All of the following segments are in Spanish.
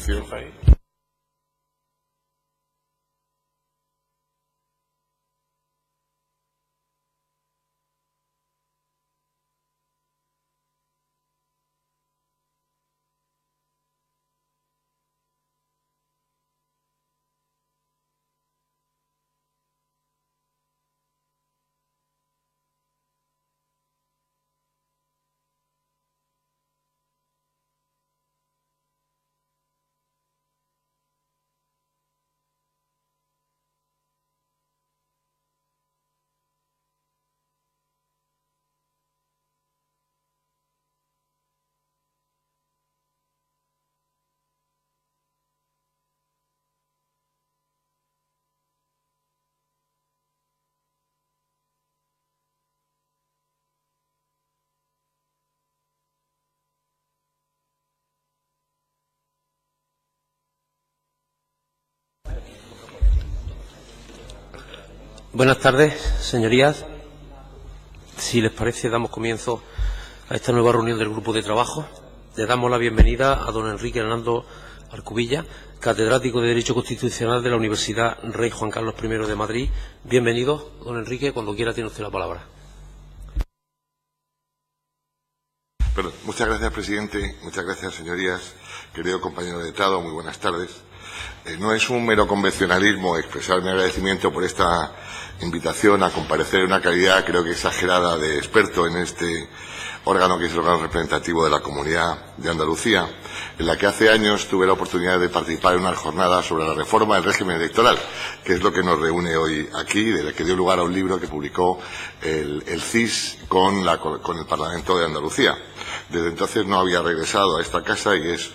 Constitución. Buenas tardes, señorías. Si les parece, damos comienzo a esta nueva reunión del Grupo de Trabajo. Le damos la bienvenida a don Enrique Hernando Arcubilla, catedrático de Derecho Constitucional de la Universidad Rey Juan Carlos I de Madrid. Bienvenido, don Enrique. Cuando quiera tiene usted la palabra. Bueno, muchas gracias, presidente. Muchas gracias, señorías. Querido compañero de letrado, muy buenas tardes. No es un mero convencionalismo expresar mi agradecimiento por esta invitación a comparecer en una calidad, creo que exagerada, de experto en este órgano que es el órgano representativo de la Comunidad de Andalucía, en la que hace años tuve la oportunidad de participar en una jornada sobre la reforma del régimen electoral, que es lo que nos reúne hoy aquí, de la que dio lugar a un libro que publicó el CIS con el Parlamento de Andalucía. Desde entonces no había regresado a esta casa y es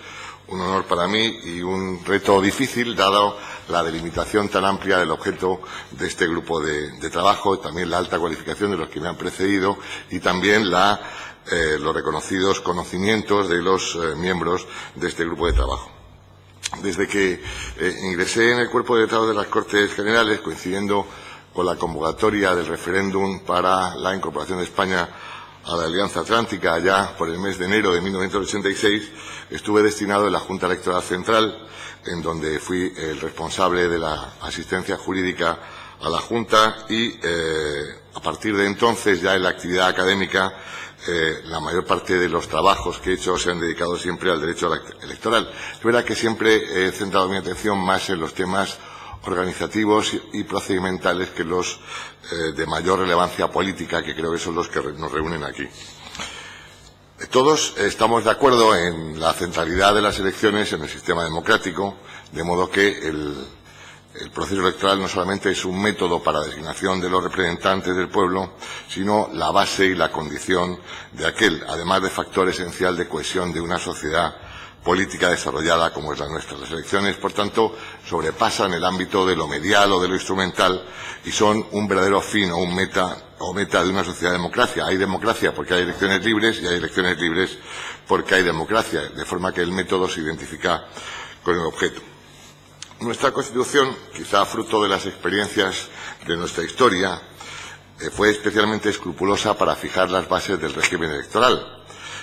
un honor para mí y un reto difícil, dado la delimitación tan amplia del objeto de este grupo de trabajo, también la alta cualificación de los que me han precedido y también los reconocidos conocimientos de los miembros de este grupo de trabajo. Desde que ingresé en el cuerpo de letrados de las Cortes Generales, coincidiendo con la convocatoria del referéndum para la incorporación de España a la Alianza Atlántica, allá por el mes de enero de 1986, estuve destinado en la Junta Electoral Central, en donde fui el responsable de la asistencia jurídica a la Junta y, a partir de entonces, ya en la actividad académica, la mayor parte de los trabajos que he hecho se han dedicado siempre al derecho electoral. Es verdad que siempre he centrado mi atención más en los temas organizativos y procedimentales que los de mayor relevancia política, que creo que son los que nos reúnen aquí. Todos estamos de acuerdo en la centralidad de las elecciones en el sistema democrático, de modo que el proceso electoral no solamente es un método para la designación de los representantes del pueblo, sino la base y la condición de aquel, además de factor esencial de cohesión de una sociedad política desarrollada como es la nuestra. Las elecciones, por tanto, sobrepasan el ámbito de lo medial o de lo instrumental y son un verdadero fin o meta de una sociedad de democracia. Hay democracia porque hay elecciones libres y hay elecciones libres porque hay democracia, de forma que el método se identifica con el objeto. Nuestra Constitución, quizá fruto de las experiencias de nuestra historia, fue especialmente escrupulosa para fijar las bases del régimen electoral,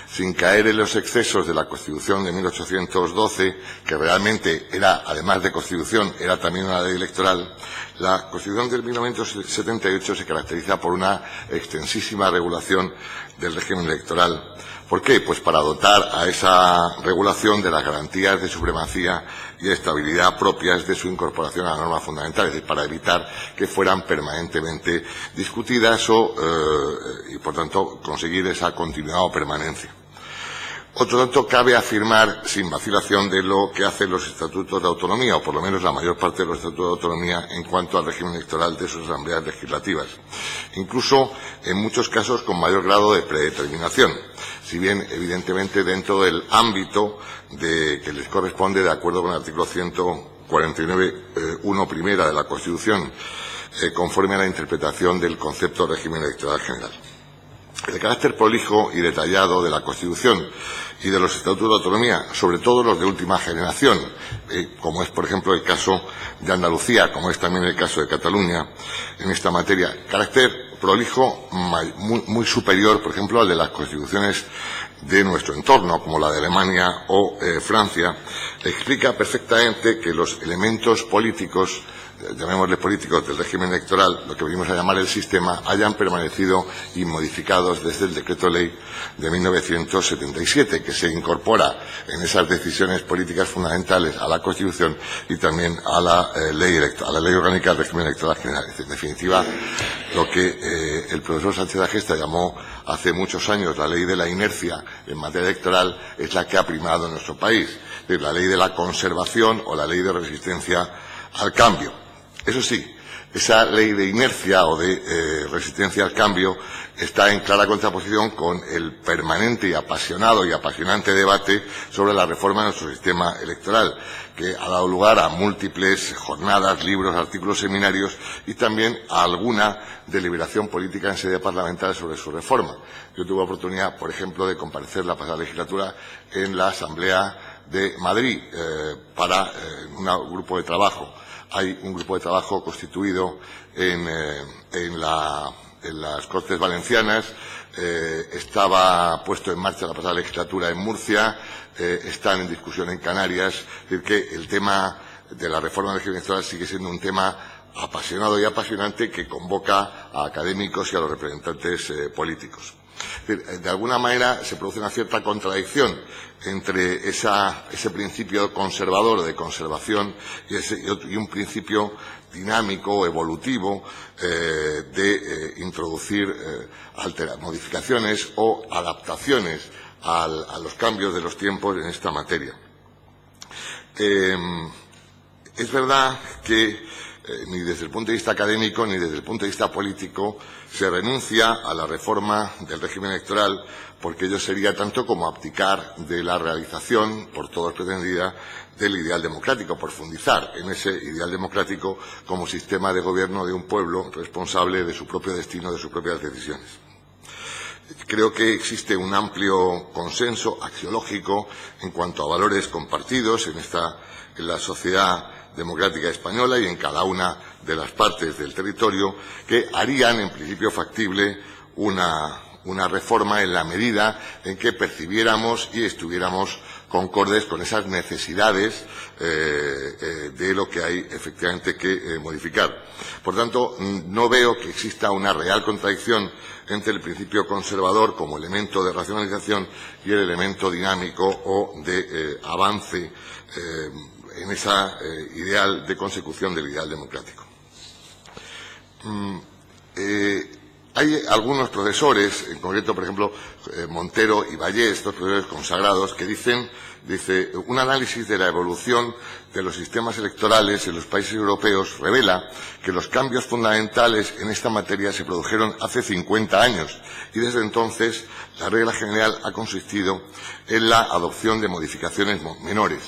sin caer en los excesos de la Constitución de 1812, que realmente era, además de Constitución, era también una ley electoral. La Constitución de 1978 se caracteriza por una extensísima regulación del régimen electoral. ¿Por qué? Pues para dotar a esa regulación de las garantías de supremacía y estabilidad propias de su incorporación a la norma fundamental, es decir, para evitar que fueran permanentemente discutidas y, por tanto, conseguir esa continuidad o permanencia. Otro tanto cabe afirmar, sin vacilación, de lo que hacen los estatutos de autonomía, o por lo menos la mayor parte de los estatutos de autonomía, en cuanto al régimen electoral de sus asambleas legislativas, incluso en muchos casos con mayor grado de predeterminación, si bien evidentemente dentro del ámbito que les corresponde de acuerdo con el artículo 149.1 primera de la Constitución, conforme a la interpretación del concepto de régimen electoral general. El carácter prolijo y detallado de la Constitución y de los estatutos de autonomía, sobre todo los de última generación, como es, por ejemplo, el caso de Andalucía, como es también el caso de Cataluña, en esta materia. Carácter prolijo muy superior, por ejemplo, al de las constituciones de nuestro entorno, como la de Alemania o Francia, explica perfectamente que los elementos políticos, llamémosle políticos, del régimen electoral, lo que venimos a llamar el sistema, hayan permanecido inmodificados desde el decreto ley de 1977, que se incorpora en esas decisiones políticas fundamentales a la Constitución y también a la ley orgánica del régimen electoral general. En definitiva, lo que el profesor Sánchez Agesta llamó hace muchos años la ley de la inercia en materia electoral es la que ha primado en nuestro país, es decir, la ley de la conservación o la ley de resistencia al cambio. Eso sí, esa ley de inercia o de resistencia al cambio está en clara contraposición con el permanente y apasionado y apasionante debate sobre la reforma de nuestro sistema electoral, que ha dado lugar a múltiples jornadas, libros, artículos, seminarios y también a alguna deliberación política en sede parlamentaria sobre su reforma. Yo tuve oportunidad, por ejemplo, de comparecer la pasada legislatura en la Asamblea de Madrid para un grupo de trabajo. Hay un grupo de trabajo constituido en las Cortes Valencianas, estaba puesto en marcha la pasada legislatura en Murcia, están en discusión en Canarias, es decir, que el tema de la reforma del régimen electoral sigue siendo un tema apasionado y apasionante que convoca a académicos y a los representantes políticos. De alguna manera se produce una cierta contradicción entre ese principio conservador de conservación y un principio dinámico, evolutivo, de introducir modificaciones o adaptaciones a los cambios de los tiempos en esta materia. Es verdad que ni desde el punto de vista académico ni desde el punto de vista político se renuncia a la reforma del régimen electoral, porque ello sería tanto como abdicar de la realización, por todos pretendida, del ideal democrático, profundizar en ese ideal democrático como sistema de gobierno de un pueblo responsable de su propio destino, de sus propias decisiones. Creo que existe un amplio consenso axiológico en cuanto a valores compartidos en la sociedad democrática española y en cada una de las partes del territorio, que harían en principio factible una reforma en la medida en que percibiéramos y estuviéramos concordes con esas necesidades de lo que hay efectivamente que modificar. Por tanto, no veo que exista una real contradicción entre el principio conservador como elemento de racionalización y el elemento dinámico o de avance en ese ideal de consecución del ideal democrático. Hay algunos profesores, en concreto, por ejemplo, Montero y Vallés, estos profesores consagrados, que dice, un análisis de la evolución de los sistemas electorales en los países europeos revela que los cambios fundamentales en esta materia se produjeron hace 50 años y desde entonces la regla general ha consistido en la adopción de modificaciones menores.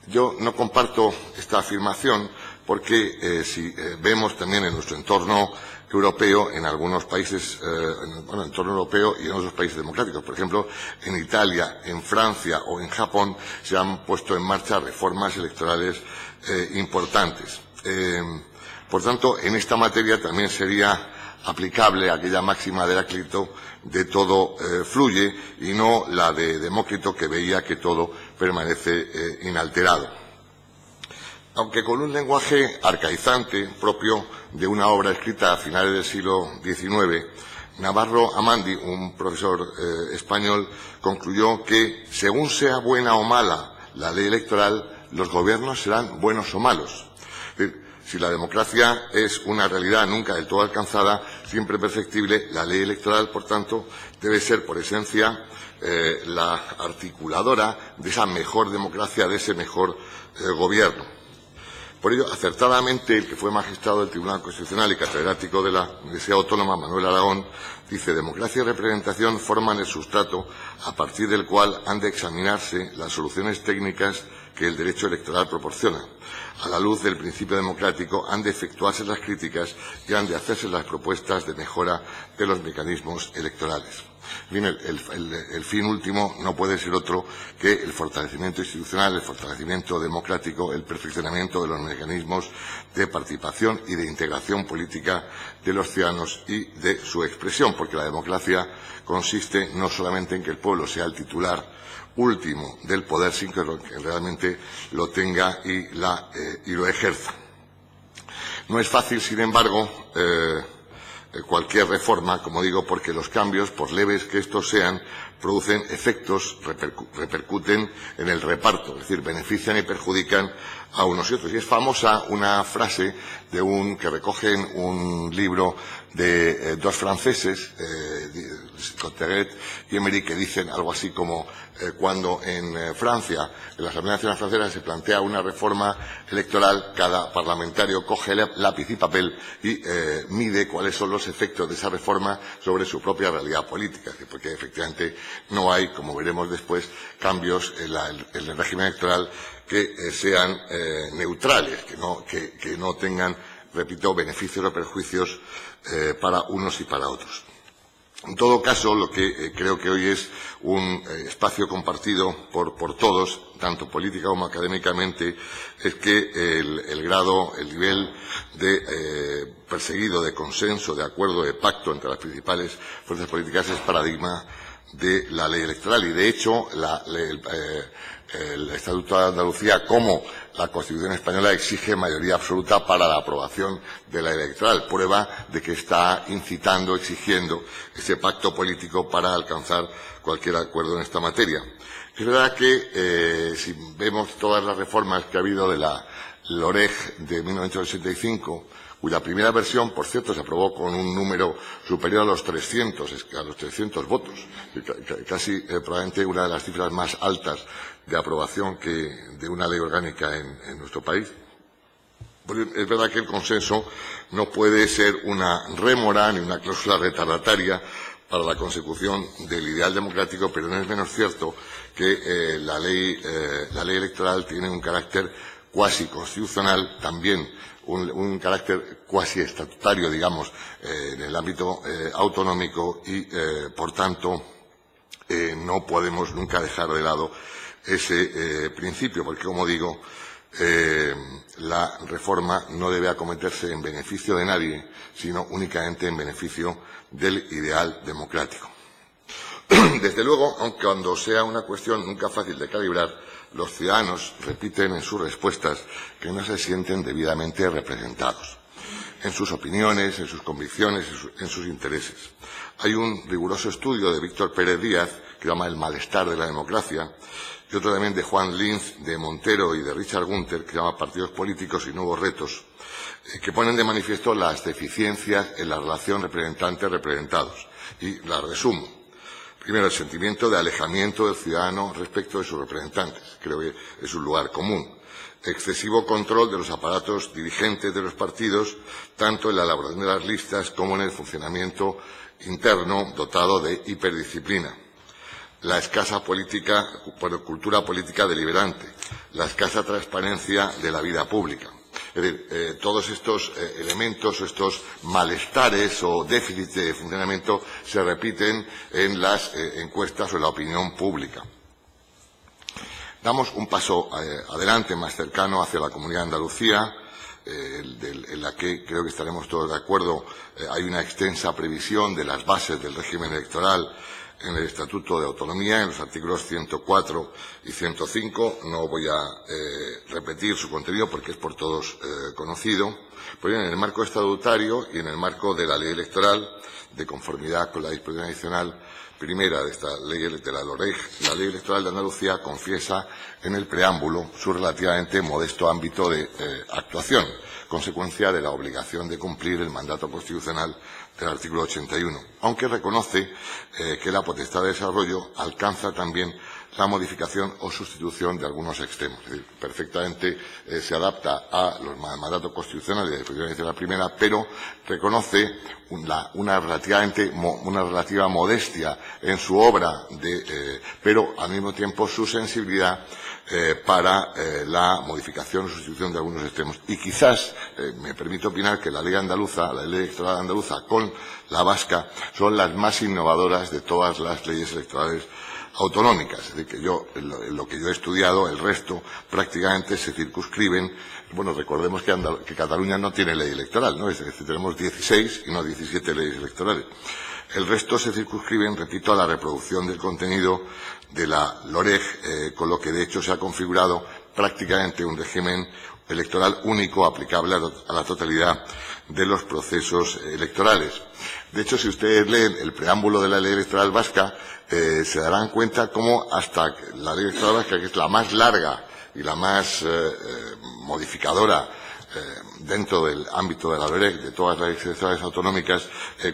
Yo no comparto esta afirmación porque si vemos también en nuestro entorno europeo, en algunos países, entorno europeo y en otros países democráticos, por ejemplo, en Italia, en Francia o en Japón, se han puesto en marcha reformas electorales importantes. Por tanto, en esta materia también sería aplicable aquella máxima de Heráclito de todo fluye y no la de Demócrito, que veía que todo permanece inalterado. Aunque con un lenguaje arcaizante propio de una obra escrita a finales del siglo XIX, Navarro Amandi, un profesor español, concluyó que, según sea buena o mala la ley electoral, los gobiernos serán buenos o malos. Es decir, si la democracia es una realidad nunca del todo alcanzada, siempre perfectible, la ley electoral, por tanto, debe ser por esencia la articuladora de esa mejor democracia, de ese mejor gobierno. Por ello, acertadamente, el que fue magistrado del Tribunal Constitucional y catedrático de la Universidad Autónoma, Manuel Aragón, dice: democracia y representación forman el sustrato a partir del cual han de examinarse las soluciones técnicas que el derecho electoral proporciona. A la luz del principio democrático han de efectuarse las críticas y han de hacerse las propuestas de mejora de los mecanismos electorales. En fin, el fin último no puede ser otro que el fortalecimiento institucional, el fortalecimiento democrático, el perfeccionamiento de los mecanismos de participación y de integración política de los ciudadanos y de su expresión, porque la democracia consiste no solamente en que el pueblo sea el titular último del poder, sino que realmente lo tenga y lo ejerza. No es fácil, sin embargo, cualquier reforma, como digo, porque los cambios, por leves que estos sean, producen efectos, repercuten en el reparto, es decir, benefician y perjudican a unos y otros. Y es famosa una frase que recoge en un libro de dos franceses, Cotteret y Emery, que dicen algo así como cuando en Francia, en la Asamblea Nacional Francesa, se plantea una reforma electoral, cada parlamentario coge lápiz y papel y mide cuáles son los efectos de esa reforma sobre su propia realidad política, porque efectivamente no hay, como veremos después, cambios en el régimen electoral que sean neutrales, que no tengan, repito, beneficios o perjuicios para unos y para otros. En todo caso, lo que creo que hoy es un espacio compartido por todos, tanto política como académicamente, es que el nivel de perseguido, de consenso, de acuerdo, de pacto entre las principales fuerzas políticas es paradigma de la ley electoral. Y, de hecho, el Estatuto de Andalucía, como la Constitución española, exige mayoría absoluta para la aprobación de la ley electoral, prueba de que está incitando, exigiendo ese pacto político para alcanzar cualquier acuerdo en esta materia. Es verdad que si vemos todas las reformas que ha habido de la LOREG de 1985, cuya primera versión, por cierto, se aprobó con un número superior a los 300 votos, casi probablemente una de las cifras más altas de aprobación de una ley orgánica en nuestro país. Pues es verdad que el consenso no puede ser una rémora ni una cláusula retardataria para la consecución del ideal democrático, pero no es menos cierto que la ley electoral tiene un carácter cuasi constitucional, también un carácter cuasi estatutario, digamos, en el ámbito autonómico y, por tanto, no podemos nunca dejar de lado ese principio, porque, como digo, la reforma no debe acometerse en beneficio de nadie, sino únicamente en beneficio del ideal democrático. Desde luego, aunque cuando sea una cuestión nunca fácil de calibrar, los ciudadanos repiten en sus respuestas que no se sienten debidamente representados en sus opiniones, en sus convicciones, en sus intereses. Hay un riguroso estudio de Víctor Pérez Díaz, que se llama El malestar de la democracia, y otro también de Juan Linz, de Montero y de Richard Gunter, que se llama Partidos políticos y nuevos retos, que ponen de manifiesto las deficiencias en la relación representantes-representados. Y las resumo. Primero, el sentimiento de alejamiento del ciudadano respecto de sus representantes. Creo que es un lugar común. Excesivo control de los aparatos dirigentes de los partidos, tanto en la elaboración de las listas como en el funcionamiento interno dotado de hiperdisciplina. La escasa cultura política deliberante. La escasa transparencia de la vida pública. Es decir, todos estos elementos o estos malestares o déficits de funcionamiento se repiten en las encuestas o en la opinión pública. Damos un paso adelante, más cercano, hacia la Comunidad de Andalucía, en la que creo que estaremos todos de acuerdo. Hay una extensa previsión de las bases del régimen electoral en el Estatuto de Autonomía, en los artículos 104 y 105. No voy a repetir su contenido porque es por todos conocido. Pues bien, en el marco estatutario y en el marco de la ley electoral, de conformidad con la disposición adicional primera de esta ley de la LOREG, la ley electoral de Andalucía confiesa en el preámbulo su relativamente modesto ámbito de actuación, consecuencia de la obligación de cumplir el mandato constitucional del artículo 81, aunque reconoce que la potestad de desarrollo alcanza también la modificación o sustitución de algunos extremos. Es decir, perfectamente se adapta a los mandatos constitucionales de la disposición adicional primera, pero reconoce una relativa modestia en su obra, pero al mismo tiempo su sensibilidad para la modificación o sustitución de algunos extremos. Y quizás me permito opinar que la ley andaluza, la ley electoral andaluza con la vasca, son las más innovadoras de todas las leyes electorales autonómicas. Es decir, que lo que yo he estudiado, el resto prácticamente se circunscriben. Bueno, recordemos que Cataluña no tiene ley electoral, ¿no? Es decir, tenemos 16 y no 17 leyes electorales. El resto se circunscriben, repito, a la reproducción del contenido de la LOREG, con lo que de hecho se ha configurado prácticamente un régimen electoral único aplicable a la totalidad de los procesos electorales. De hecho, si ustedes leen el preámbulo de la ley electoral vasca, se darán cuenta cómo hasta la ley electoral vasca, que es la más larga y la más modificadora dentro del ámbito de la LOREG, de todas las leyes electorales autonómicas,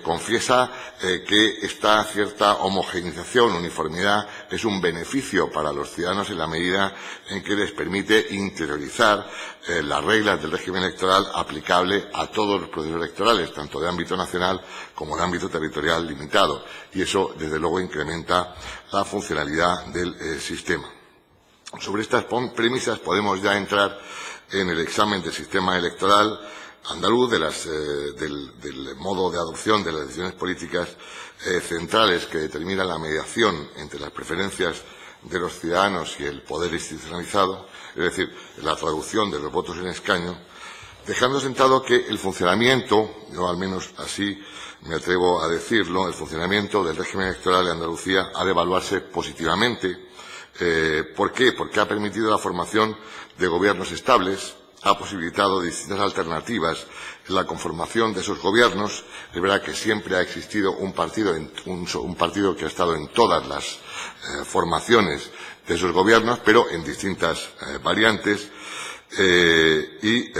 confiesa que esta cierta homogeneización, uniformidad, es un beneficio para los ciudadanos en la medida en que les permite interiorizar las reglas del régimen electoral aplicable a todos los procesos electorales, tanto de ámbito nacional como de ámbito territorial limitado. Y eso, desde luego, incrementa la funcionalidad del sistema. Sobre estas premisas podemos ya entrar en el examen del sistema electoral andaluz, del modo de adopción de las decisiones políticas centrales que determinan la mediación entre las preferencias de los ciudadanos y el poder institucionalizado, es decir, la traducción de los votos en escaño, dejando sentado que el funcionamiento, yo al menos así me atrevo a decirlo, el funcionamiento del régimen electoral de Andalucía ha de evaluarse positivamente. ¿Por qué? Porque ha permitido la formación de gobiernos estables, ha posibilitado distintas alternativas en la conformación de esos gobiernos. Es verdad que siempre ha existido un partido que ha estado en todas las formaciones de esos gobiernos, pero en distintas variantes, y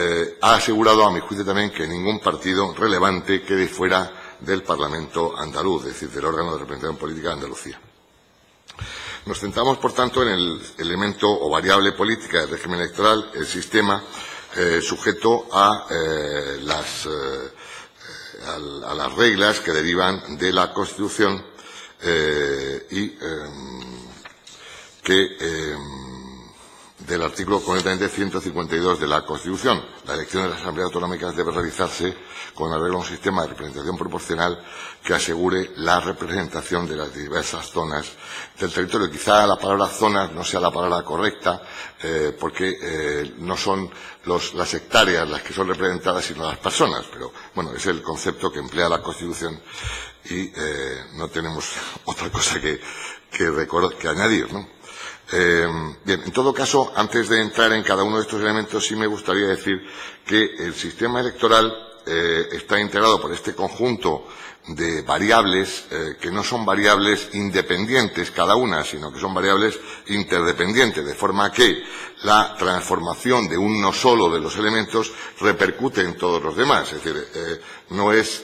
ha asegurado, a mi juicio también, que ningún partido relevante quede fuera del Parlamento andaluz, es decir, del órgano de representación política de Andalucía. Nos centramos, por tanto, en el elemento o variable política del régimen electoral, el sistema sujeto a las reglas que derivan de la Constitución y del artículo concretamente 152 de la Constitución. La elección de las asambleas autonómicas debe realizarse con arreglo a un sistema de representación proporcional que asegure la representación de las diversas zonas del territorio. Quizá la palabra zonas no sea la palabra correcta, porque no son las hectáreas las que son representadas, sino las personas. Pero, bueno, es el concepto que emplea la Constitución y no tenemos otra cosa que añadir, ¿no? Bien, en todo caso, antes de entrar en cada uno de estos elementos, sí me gustaría decir que el sistema electoral está integrado por este conjunto de variables que no son variables independientes cada una, sino que son variables interdependientes, de forma que la transformación de uno solo de los elementos repercute en todos los demás. Es decir, no es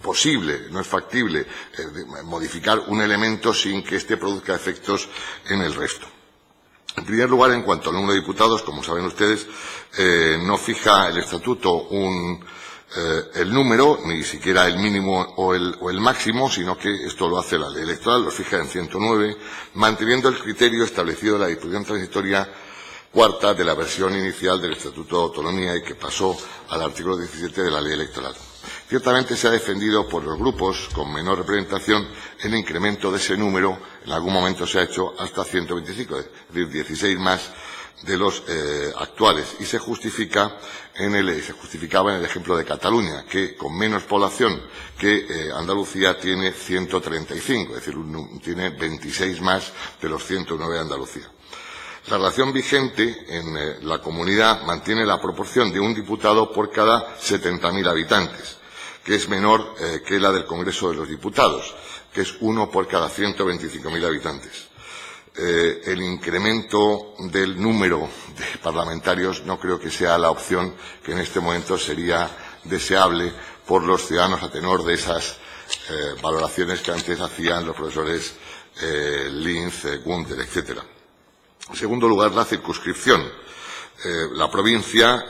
posible, no es factible modificar un elemento sin que éste produzca efectos en el resto. En primer lugar, en cuanto al número de diputados, como saben ustedes, no fija el estatuto el número, ni siquiera el mínimo o el máximo, sino que esto lo hace la ley electoral, lo fija en 109, manteniendo el criterio establecido en la disposición transitoria cuarta de la versión inicial del Estatuto de Autonomía y que pasó al artículo 17 de la ley electoral. Ciertamente se ha defendido por los grupos con menor representación el incremento de ese número, en algún momento se ha hecho hasta 125, es decir, 16 más de los actuales, y se justificaba en el ejemplo de Cataluña, que con menos población que Andalucía tiene 135, es decir, tiene 26 más de los 109 de Andalucía. La relación vigente en la comunidad mantiene la proporción de un diputado por cada 70.000 habitantes, que es menor que la del Congreso de los Diputados, que es 1 por cada 125.000 habitantes. El incremento del número de parlamentarios no creo que sea la opción que en este momento sería deseable por los ciudadanos a tenor de esas valoraciones que antes hacían los profesores Linz, Gunther, etc. En segundo lugar, la circunscripción. La provincia,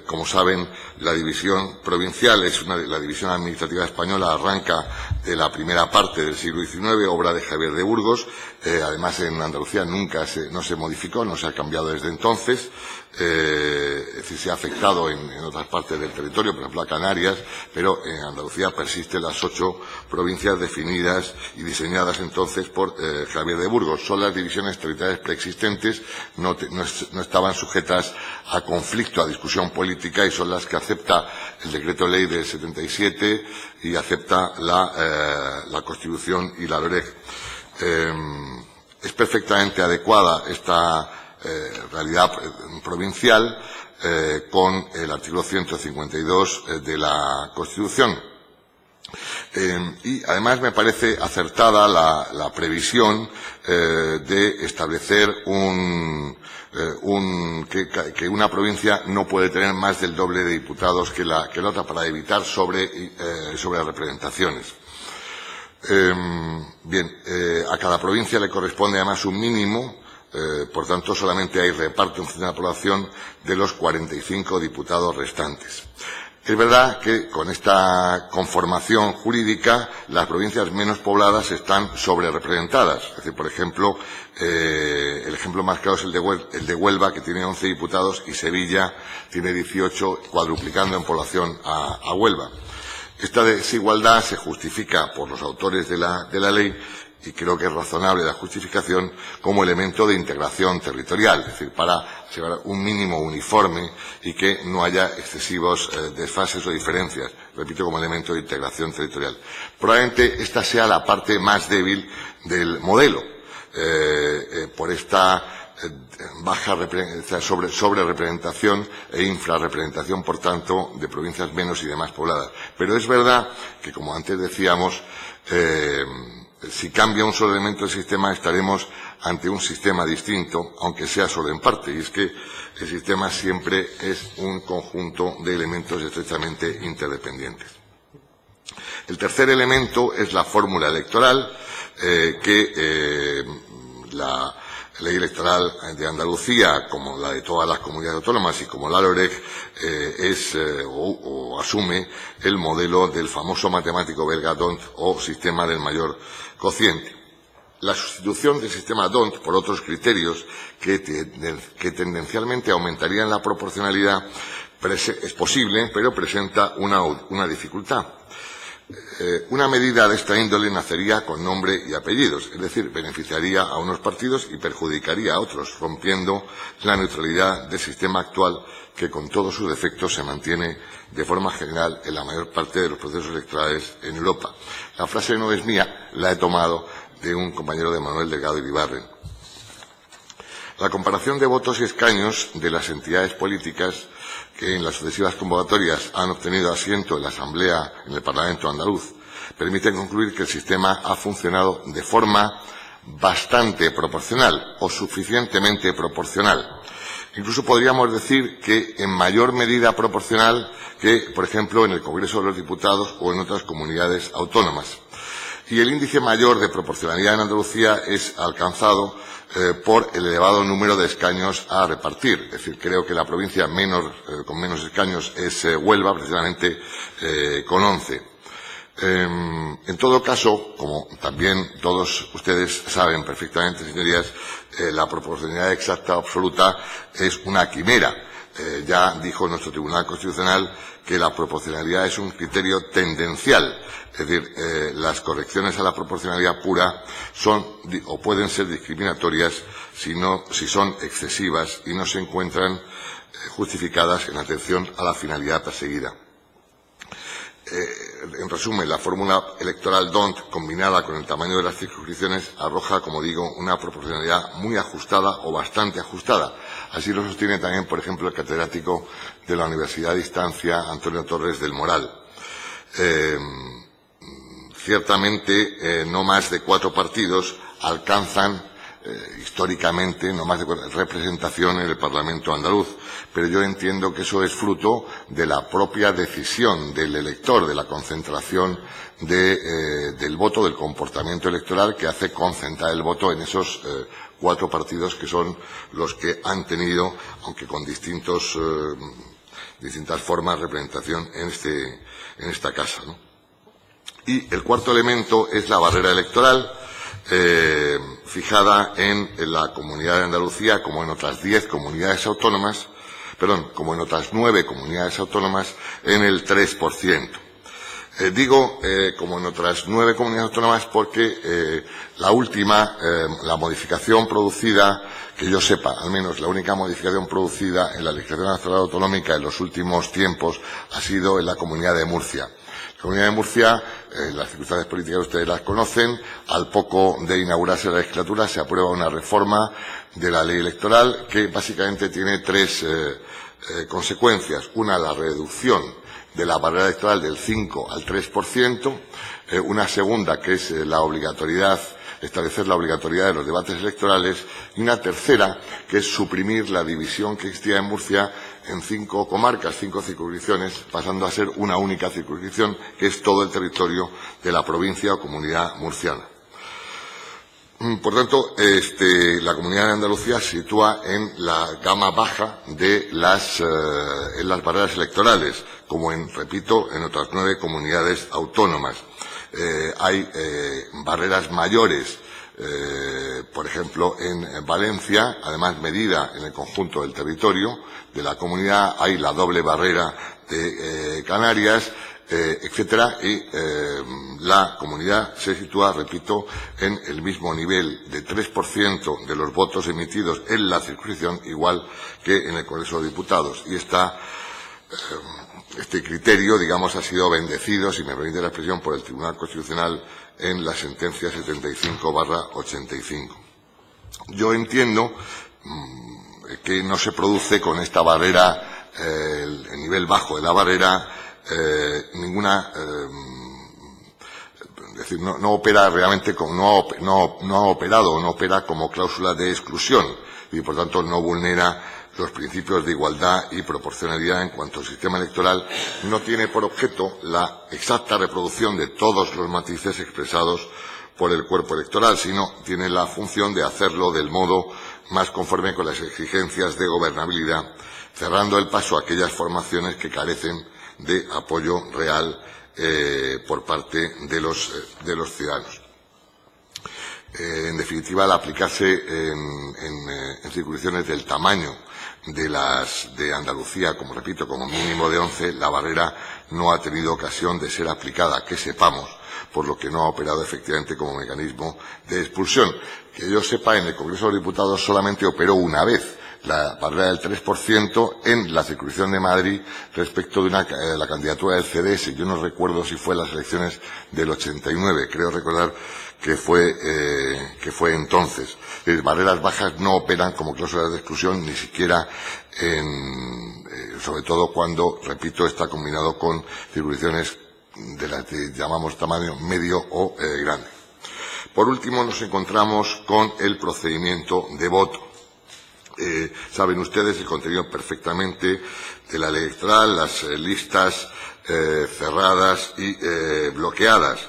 como saben, la división provincial la división administrativa española arranca de la primera parte del siglo XIX, obra de Javier de Burgos. Además, en Andalucía no se modificó, no se ha cambiado desde entonces. Es decir, se ha afectado en otras partes del territorio, por ejemplo a Canarias, pero en Andalucía persisten las 8 provincias definidas y diseñadas entonces por Javier de Burgos. Son las divisiones territoriales preexistentes, no estaban sujetas a conflicto, a discusión política, y son las que acepta el decreto ley del 77 y acepta la Constitución y la LOREG. Es perfectamente adecuada esta realidad provincial con el artículo 152 de la Constitución. Y además me parece acertada la previsión de establecer que una provincia no puede tener más del doble de diputados que la otra, para evitar sobrerepresentaciones. A cada provincia le corresponde además un mínimo. Por tanto, solamente hay reparto en función de la población de los 45 diputados restantes. Es verdad que con esta conformación jurídica las provincias menos pobladas están sobrerepresentadas. Es decir, por ejemplo, el ejemplo más claro es el de Huelva, que tiene 11 diputados, y Sevilla tiene 18, cuadruplicando en población a Huelva. Esta desigualdad se justifica por los autores de la ley, y creo que es razonable la justificación, como elemento de integración territorial, es decir, para llevar un mínimo uniforme y que no haya excesivos desfases o diferencias, repito, como elemento de integración territorial. Probablemente esta sea la parte más débil del modelo, por esta baja sobrerepresentación e infrarrepresentación, por tanto, de provincias menos y demás pobladas. Pero es verdad que, como antes decíamos, si cambia un solo elemento del sistema, estaremos ante un sistema distinto, aunque sea solo en parte, y es que el sistema siempre es un conjunto de elementos estrechamente interdependientes. El tercer elemento es la fórmula electoral, que la ley electoral de Andalucía, como la de todas las comunidades autónomas y como la LOREG, asume el modelo del famoso matemático belga D'Hondt, o sistema del mayor cociente. La sustitución del sistema D'Hondt por otros criterios que tendencialmente aumentarían la proporcionalidad es posible, pero presenta una dificultad. Una medida de esta índole nacería con nombre y apellidos, es decir, beneficiaría a unos partidos y perjudicaría a otros, rompiendo la neutralidad del sistema actual, que con todos sus defectos se mantiene de forma general en la mayor parte de los procesos electorales en Europa. La frase no es mía, la he tomado de un compañero de Manuel Delgado Iribarren. La comparación de votos y escaños de las entidades políticas que en las sucesivas convocatorias han obtenido asiento en la Asamblea, en el Parlamento andaluz, permite concluir que el sistema ha funcionado de forma bastante proporcional o suficientemente proporcional. Incluso podríamos decir que en mayor medida proporcional que, por ejemplo, en el Congreso de los Diputados o en otras comunidades autónomas. Y el índice mayor de proporcionalidad en Andalucía es alcanzado por el elevado número de escaños a repartir. Es decir, creo que la provincia con menos escaños es Huelva, precisamente con 11. En todo caso, como también todos ustedes saben perfectamente, señorías, la proporcionalidad exacta absoluta es una quimera. Ya dijo nuestro Tribunal Constitucional que la proporcionalidad es un criterio tendencial, es decir, las correcciones a la proporcionalidad pura son o pueden ser discriminatorias si son excesivas y no se encuentran justificadas en atención a la finalidad perseguida. En resumen, la fórmula electoral D'Hondt, combinada con el tamaño de las circunscripciones, arroja, como digo, una proporcionalidad muy ajustada o bastante ajustada. Así lo sostiene también, por ejemplo, el catedrático de la Universidad de Distancia, Antonio Torres del Moral. Ciertamente, no más de 4 partidos alcanzan históricamente, no más de representación en el Parlamento andaluz. Pero yo entiendo que eso es fruto de la propia decisión del elector, de la concentración del voto, del comportamiento electoral que hace concentrar el voto en esos 4 partidos que son los que han tenido, aunque con distintas formas, representación en esta casa, ¿no? Y el cuarto elemento es la barrera electoral, fijada en la Comunidad de Andalucía, como en otras 10 comunidades autónomas, como en otras 9 comunidades autónomas, en el 3%. Digo como en otras 9 comunidades autónomas porque la última, la modificación producida, que yo sepa, al menos la única modificación producida en la legislación nacional autonómica en los últimos tiempos ha sido en la Comunidad de Murcia. La Comunidad de Murcia, las circunstancias políticas ustedes las conocen, al poco de inaugurarse la legislatura se aprueba una reforma de la ley electoral que básicamente tiene 3 consecuencias. Una, la reducción de la barrera electoral del 5 al 3%, una segunda que es establecer la obligatoriedad de los debates electorales, y una tercera que es suprimir la división que existía en Murcia en 5 comarcas, 5 circunscripciones, pasando a ser una única circunscripción, que es todo el territorio de la provincia o comunidad murciana. Por tanto, la Comunidad de Andalucía se sitúa en la gama baja de en las barreras electorales, como repito, en otras 9 comunidades autónomas. Hay barreras mayores, por ejemplo, en Valencia, además medida en el conjunto del territorio de la comunidad, hay la doble barrera de Canarias, etcétera, y la comunidad se sitúa, repito, en el mismo nivel de 3% de los votos emitidos en la circunscripción, igual que en el Congreso de Diputados. Y este criterio, digamos, ha sido bendecido, si me permite la expresión, por el Tribunal Constitucional en la sentencia 75/85. Yo entiendo que no se produce con esta barrera, el nivel bajo de la barrera, ninguna, es decir, no opera realmente como, no ha operado o no opera como cláusula de exclusión y por tanto no vulnera los principios de igualdad y proporcionalidad en cuanto al sistema electoral. No tiene por objeto la exacta reproducción de todos los matices expresados por el cuerpo electoral, sino tiene la función de hacerlo del modo más conforme con las exigencias de gobernabilidad, cerrando el paso a aquellas formaciones que carecen de apoyo real por parte de los ciudadanos. En definitiva, al aplicarse en circunscripciones del tamaño de Andalucía, como repito, como mínimo de 11, la barrera no ha tenido ocasión de ser aplicada, que sepamos, por lo que no ha operado efectivamente como mecanismo de expulsión. Que yo sepa, en el Congreso de los Diputados solamente operó una vez la barrera del 3% en la circunscripción de Madrid respecto de la candidatura del CDS. Yo no recuerdo si fue en las elecciones del 89, creo recordar que fue entonces. Las barreras bajas no operan como cláusulas de exclusión, ni siquiera sobre todo cuando, repito, está combinado con circunscripciones de las que llamamos tamaño medio o grande. Por último, nos encontramos con el procedimiento de voto. Saben ustedes el contenido perfectamente de la ley electoral, las listas cerradas y bloqueadas,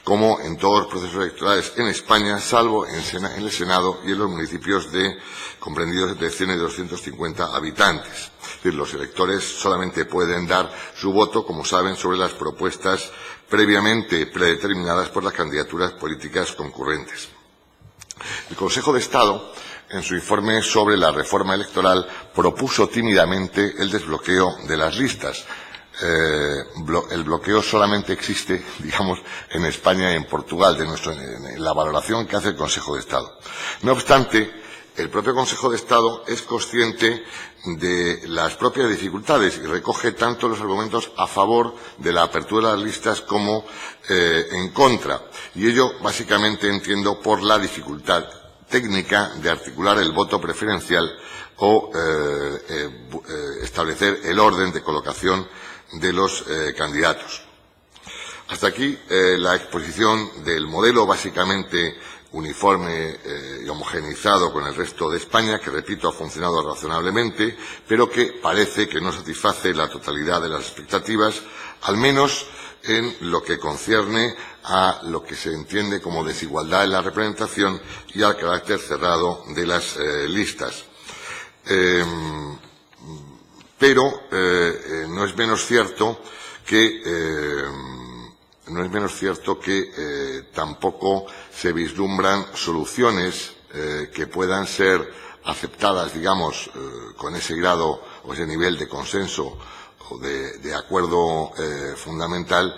como en todos los procesos electorales en España, salvo en el Senado y en los municipios comprendidos entre 100 y 250 habitantes. Es decir, los electores solamente pueden dar su voto, como saben, sobre las propuestas previamente predeterminadas por las candidaturas políticas concurrentes. El Consejo de Estado, en su informe sobre la reforma electoral, propuso tímidamente el desbloqueo de las listas. El bloqueo solamente existe, digamos, en España y en Portugal, en la valoración que hace el Consejo de Estado. No obstante, el propio Consejo de Estado es consciente de las propias dificultades y recoge tanto los argumentos a favor de la apertura de las listas como en contra. Y ello, básicamente, entiendo por la dificultad técnica de articular el voto preferencial o establecer el orden de colocación de los candidatos. Hasta aquí la exposición del modelo básicamente uniforme y homogeneizado con el resto de España, que, repito, ha funcionado razonablemente, pero que parece que no satisface la totalidad de las expectativas, al menos en lo que concierne a lo que se entiende como desigualdad en la representación y al carácter cerrado de las listas. Pero no es menos cierto que tampoco se vislumbran soluciones que puedan ser aceptadas, digamos, con ese grado o ese nivel de consenso o de acuerdo fundamental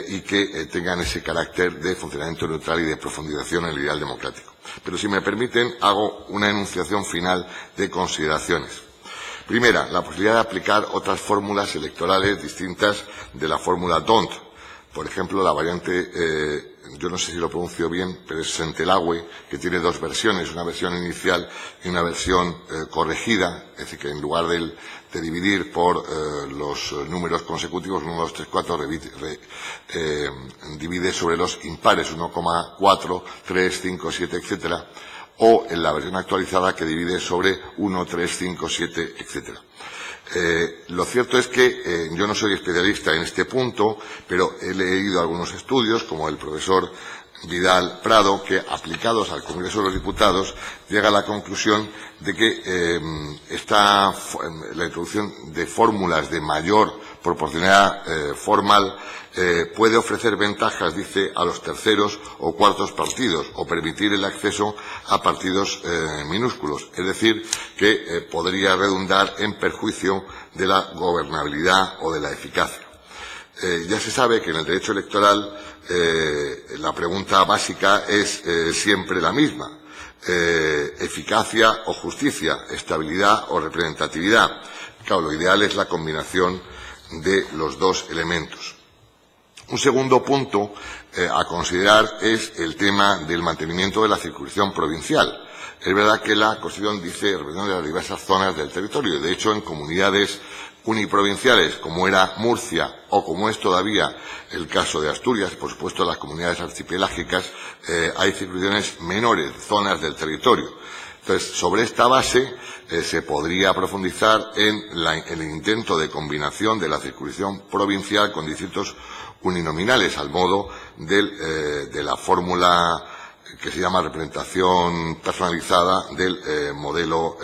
y que tengan ese carácter de funcionamiento neutral y de profundización en el ideal democrático. Pero, si me permiten, hago una enunciación final de consideraciones. Primera, la posibilidad de aplicar otras fórmulas electorales distintas de la fórmula D'Hondt. Por ejemplo, la variante, yo no sé si lo pronuncio bien, pero es Centelagüe, que tiene dos versiones, una versión inicial y una versión corregida, es decir, que en lugar de dividir por los números consecutivos, 1, 2, 3, 4, divide sobre los impares, 1,4, 3, 5, 7, etcétera, o en la versión actualizada que divide sobre 1, 3, 5, 7, etcétera. Lo cierto es que yo no soy especialista en este punto, pero he leído algunos estudios, como el profesor Vidal Prado, que, aplicados al Congreso de los Diputados, llega a la conclusión de que la introducción de fórmulas de mayor proporcionalidad formal puede ofrecer ventajas, dice, a los terceros o cuartos partidos, o permitir el acceso a partidos minúsculos. Es decir, que podría redundar en perjuicio de la gobernabilidad o de la eficacia. Ya se sabe que en el derecho electoral la pregunta básica es siempre la misma. Eficacia o justicia, estabilidad o representatividad. Claro, lo ideal es la combinación de los dos elementos. Un segundo punto a considerar es el tema del mantenimiento de la circunscripción provincial. Es verdad que la Constitución dice representación de las diversas zonas del territorio. De hecho, en comunidades uniprovinciales, como era Murcia o como es todavía el caso de Asturias, por supuesto las comunidades archipelágicas, hay circunscripciones menores, zonas del territorio. Entonces, sobre esta base se podría profundizar en el intento de combinación de la circunscripción provincial con distritos uninominales, al modo de la fórmula que se llama representación personalizada del modelo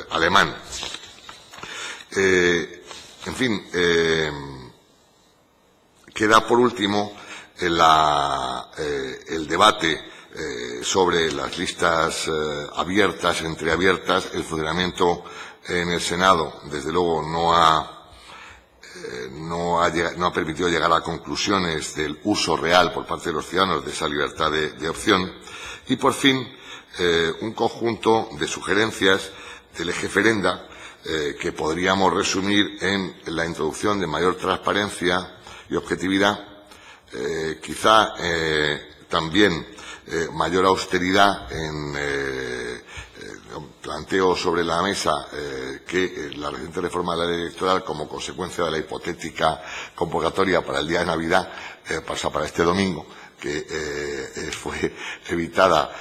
alemán. En fin, queda por último el debate sobre las listas abiertas, entreabiertas. El funcionamiento en el Senado, desde luego, no ha permitido llegar a conclusiones del uso real por parte de los ciudadanos de esa libertad de opción. Y, por fin, un conjunto de sugerencias del eje Ferenda que podríamos resumir en la introducción de mayor transparencia y objetividad, quizá también mayor austeridad. Planteo sobre la mesa que la reciente reforma de la ley electoral, como consecuencia de la hipotética convocatoria para el día de Navidad, para este domingo, que fue evitada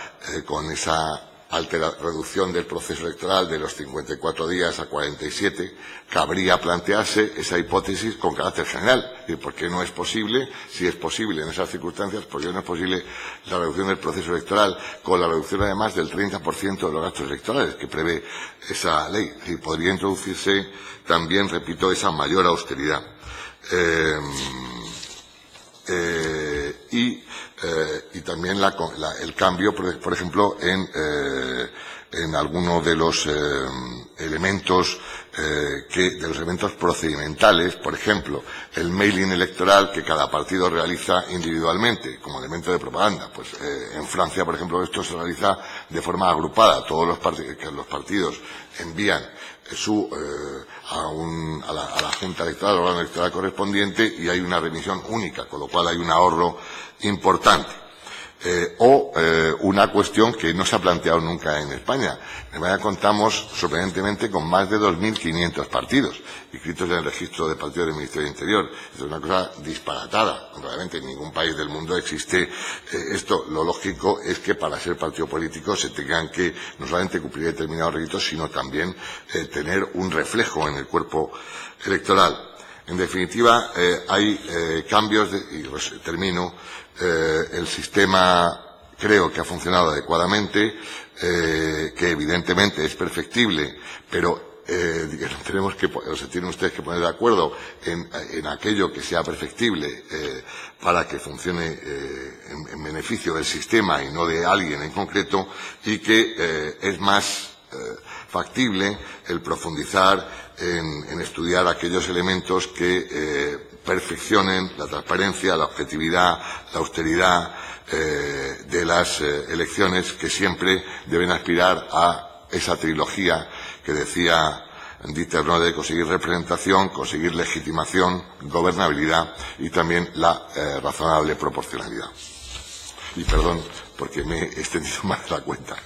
con esa reducción del proceso electoral de los 54 días a 47, cabría plantearse esa hipótesis con carácter general. ¿Y por qué no es posible? Si es posible en esas circunstancias, ¿por qué no es posible la reducción del proceso electoral con la reducción, además, del 30% de los gastos electorales que prevé esa ley? Y podría introducirse también, repito, esa mayor austeridad. Y también el cambio, por ejemplo, en algunos de los elementos procedimentales, por ejemplo, el mailing electoral que cada partido realiza individualmente como elemento de propaganda. Pues en Francia, por ejemplo, esto se realiza de forma agrupada. Todos los partidos envían a la Junta Electoral, al órgano electoral correspondiente, y hay una remisión única, con lo cual hay un ahorro importante. o una cuestión que no se ha planteado nunca en España. En España contamos sorprendentemente con más de 2.500 partidos inscritos en el registro de partidos del Ministerio del Interior. Es una cosa disparatada. Realmente en ningún país del mundo existe esto. Lo lógico es que para ser partido político se tengan que no solamente cumplir determinados requisitos, sino también tener un reflejo en el cuerpo electoral. En definitiva, hay cambios, y termino, el sistema creo que ha funcionado adecuadamente, que evidentemente es perfectible, pero tenemos que, o sea, tienen ustedes que poner de acuerdo en aquello que sea perfectible para que funcione en beneficio del sistema y no de alguien en concreto, y que es más factible el profundizar en estudiar aquellos elementos que perfeccionen la transparencia, la objetividad, la austeridad de las elecciones, que siempre deben aspirar a esa trilogía que decía Dieter, ¿no?, de conseguir representación, conseguir legitimación, gobernabilidad y también la razonable proporcionalidad. Y perdón, porque me he extendido más de la cuenta.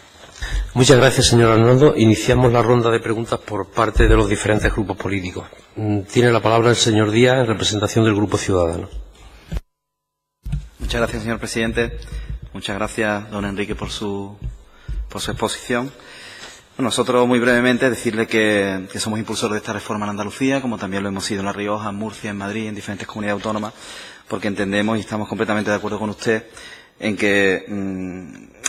Muchas gracias, señor Arnaldo. Iniciamos la ronda de preguntas por parte de los diferentes grupos políticos. Tiene la palabra el señor Díaz, en representación del Grupo Ciudadanos. Muchas gracias, señor presidente. Muchas gracias, don Enrique, por su exposición. Bueno, nosotros, muy brevemente, decirle que somos impulsores de esta reforma en Andalucía, como también lo hemos sido en La Rioja, en Murcia, en Madrid, en diferentes comunidades autónomas, porque entendemos y estamos completamente de acuerdo con usted en que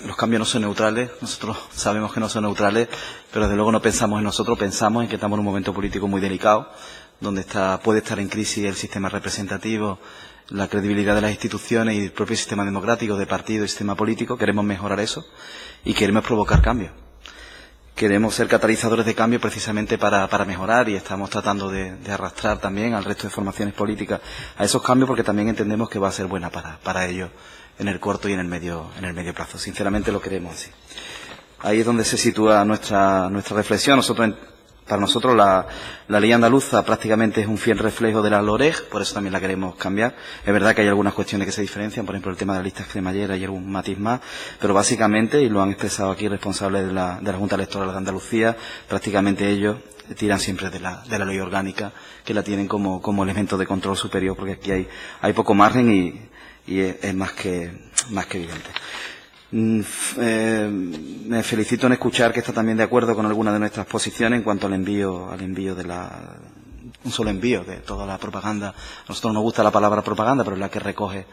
los cambios no son neutrales. Nosotros sabemos que no son neutrales, pero desde luego no pensamos en nosotros, pensamos en que estamos en un momento político muy delicado, donde puede estar en crisis el sistema representativo, la credibilidad de las instituciones y el propio sistema democrático, de partido y sistema político. Queremos mejorar eso y queremos provocar cambios. Queremos ser catalizadores de cambio precisamente para mejorar, y estamos tratando de arrastrar también al resto de formaciones políticas a esos cambios, porque también entendemos que va a ser buena para ellos en el corto y en el medio plazo. Sinceramente lo queremos así. Ahí es donde se sitúa nuestra reflexión. Para nosotros la ley andaluza prácticamente es un fiel reflejo de la LOREG, por eso también la queremos cambiar. Es verdad que hay algunas cuestiones que se diferencian, por ejemplo el tema de la lista cremallera y algún matiz más, pero básicamente, y lo han expresado aquí responsables de la Junta Electoral de Andalucía, prácticamente ellos tiran siempre de la ley orgánica, que la tienen como elemento de control superior, porque aquí hay poco margen y es más que evidente. Me felicito en escuchar que está también de acuerdo con algunas de nuestras posiciones en cuanto al envío un solo envío de toda la propaganda. A nosotros nos gusta la palabra propaganda, pero es la que recoge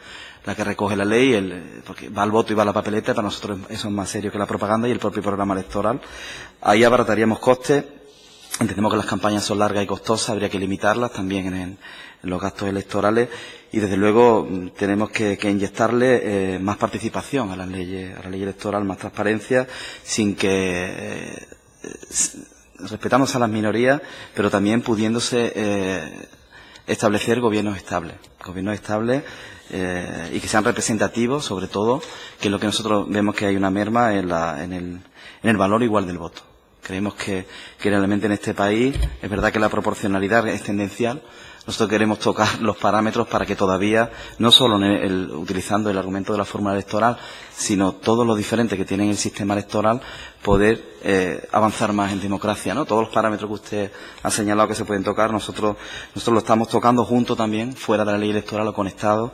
la ley, porque va al voto y va a la papeleta. Para nosotros eso es más serio que la propaganda y el propio programa electoral. Ahí abarataríamos costes. Entendemos que las campañas son largas y costosas, habría que limitarlas también en los gastos electorales, y desde luego tenemos que inyectarle más participación a la ley electoral, más transparencia, sin que respetamos a las minorías, pero también pudiéndose establecer gobiernos estables y que sean representativos, sobre todo, que es lo que nosotros vemos que hay una merma en el valor igual del voto. Creemos que realmente en este país es verdad que la proporcionalidad es tendencial. Nosotros queremos tocar los parámetros para que todavía, no solo utilizando el argumento de la fórmula electoral, sino todo lo diferente que tiene el sistema electoral, poder avanzar más en democracia, ¿no? Todos los parámetros que usted ha señalado que se pueden tocar, nosotros lo estamos tocando junto también, fuera de la ley electoral o conectado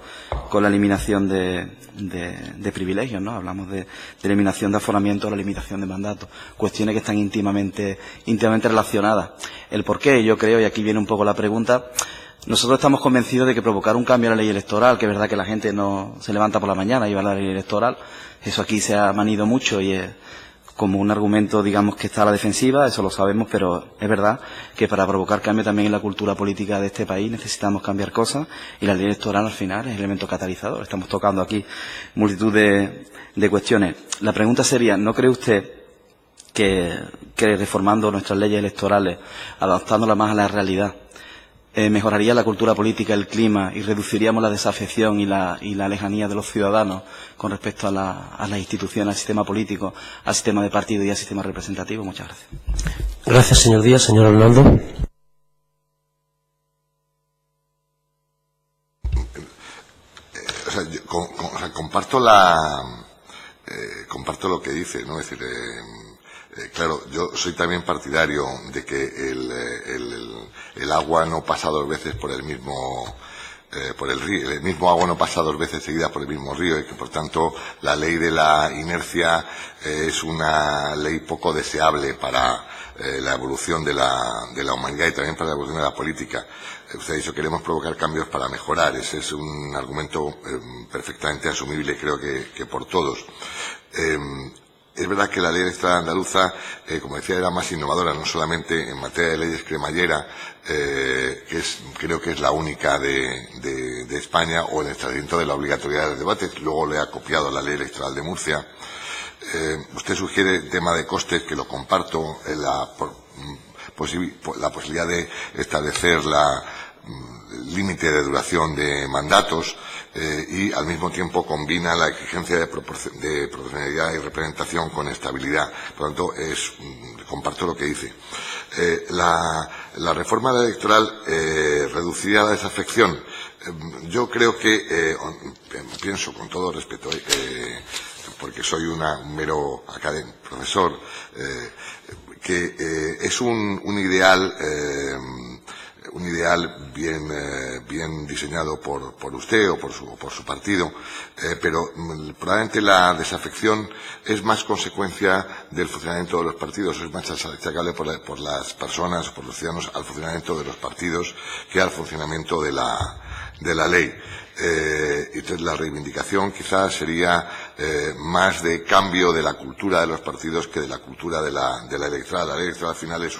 con la eliminación de privilegios, ¿no? Hablamos de eliminación de aforamiento, la limitación de mandatos, cuestiones que están íntimamente relacionadas. El por qué, yo creo, y aquí viene un poco la pregunta. Nosotros estamos convencidos de que provocar un cambio a la ley electoral, que es verdad que la gente no se levanta por la mañana y va a la ley electoral, eso aquí se ha manido mucho y es como un argumento, digamos, que está a la defensiva, eso lo sabemos, pero es verdad que para provocar cambio también en la cultura política de este país necesitamos cambiar cosas, y la ley electoral al final es el elemento catalizador. Estamos tocando aquí multitud de cuestiones. La pregunta sería, ¿no cree usted que reformando nuestras leyes electorales, adaptándolas más a la realidad, mejoraría la cultura política, el clima, y reduciríamos la desafección y la lejanía de los ciudadanos con respecto a las instituciones, al sistema político, al sistema de partido y al sistema representativo? Muchas gracias. Gracias, señor Díaz. Señor Arnaldo. Comparto la comparto lo que dice, ¿no? Es decir, claro, yo soy también partidario de que el agua no pasa dos veces por el mismo río, el mismo agua no pasa dos veces seguidas por el mismo río, y que por tanto la ley de la inercia es una ley poco deseable para la evolución de la humanidad y también para la evolución de la política. Usted ha dicho que queremos provocar cambios para mejorar. Ese es un argumento perfectamente asumible, creo que por todos. Es verdad que la ley electoral andaluza, como decía, era más innovadora, no solamente en materia de leyes cremallera, creo que es la única de España, o el establecimiento de la obligatoriedad del debate. Luego le ha copiado la ley electoral de Murcia. Usted sugiere el tema de costes, que lo comparto, la posibilidad de establecer límite de duración de mandatos, y al mismo tiempo combina la exigencia de proporcionalidad y representación con estabilidad. Por lo tanto, comparto lo que dice. La reforma electoral reduciría la desafección. Yo creo que, pienso con todo respeto, porque soy un mero profesor, que es un ideal bien diseñado por usted o por su partido, pero probablemente la desafección es más consecuencia del funcionamiento de los partidos, es más achacable por las personas o por los ciudadanos al funcionamiento de los partidos que al funcionamiento de la ley. Entonces la reivindicación quizás sería más de cambio de la cultura de los partidos que de la cultura de la electoral. La ley electoral al final es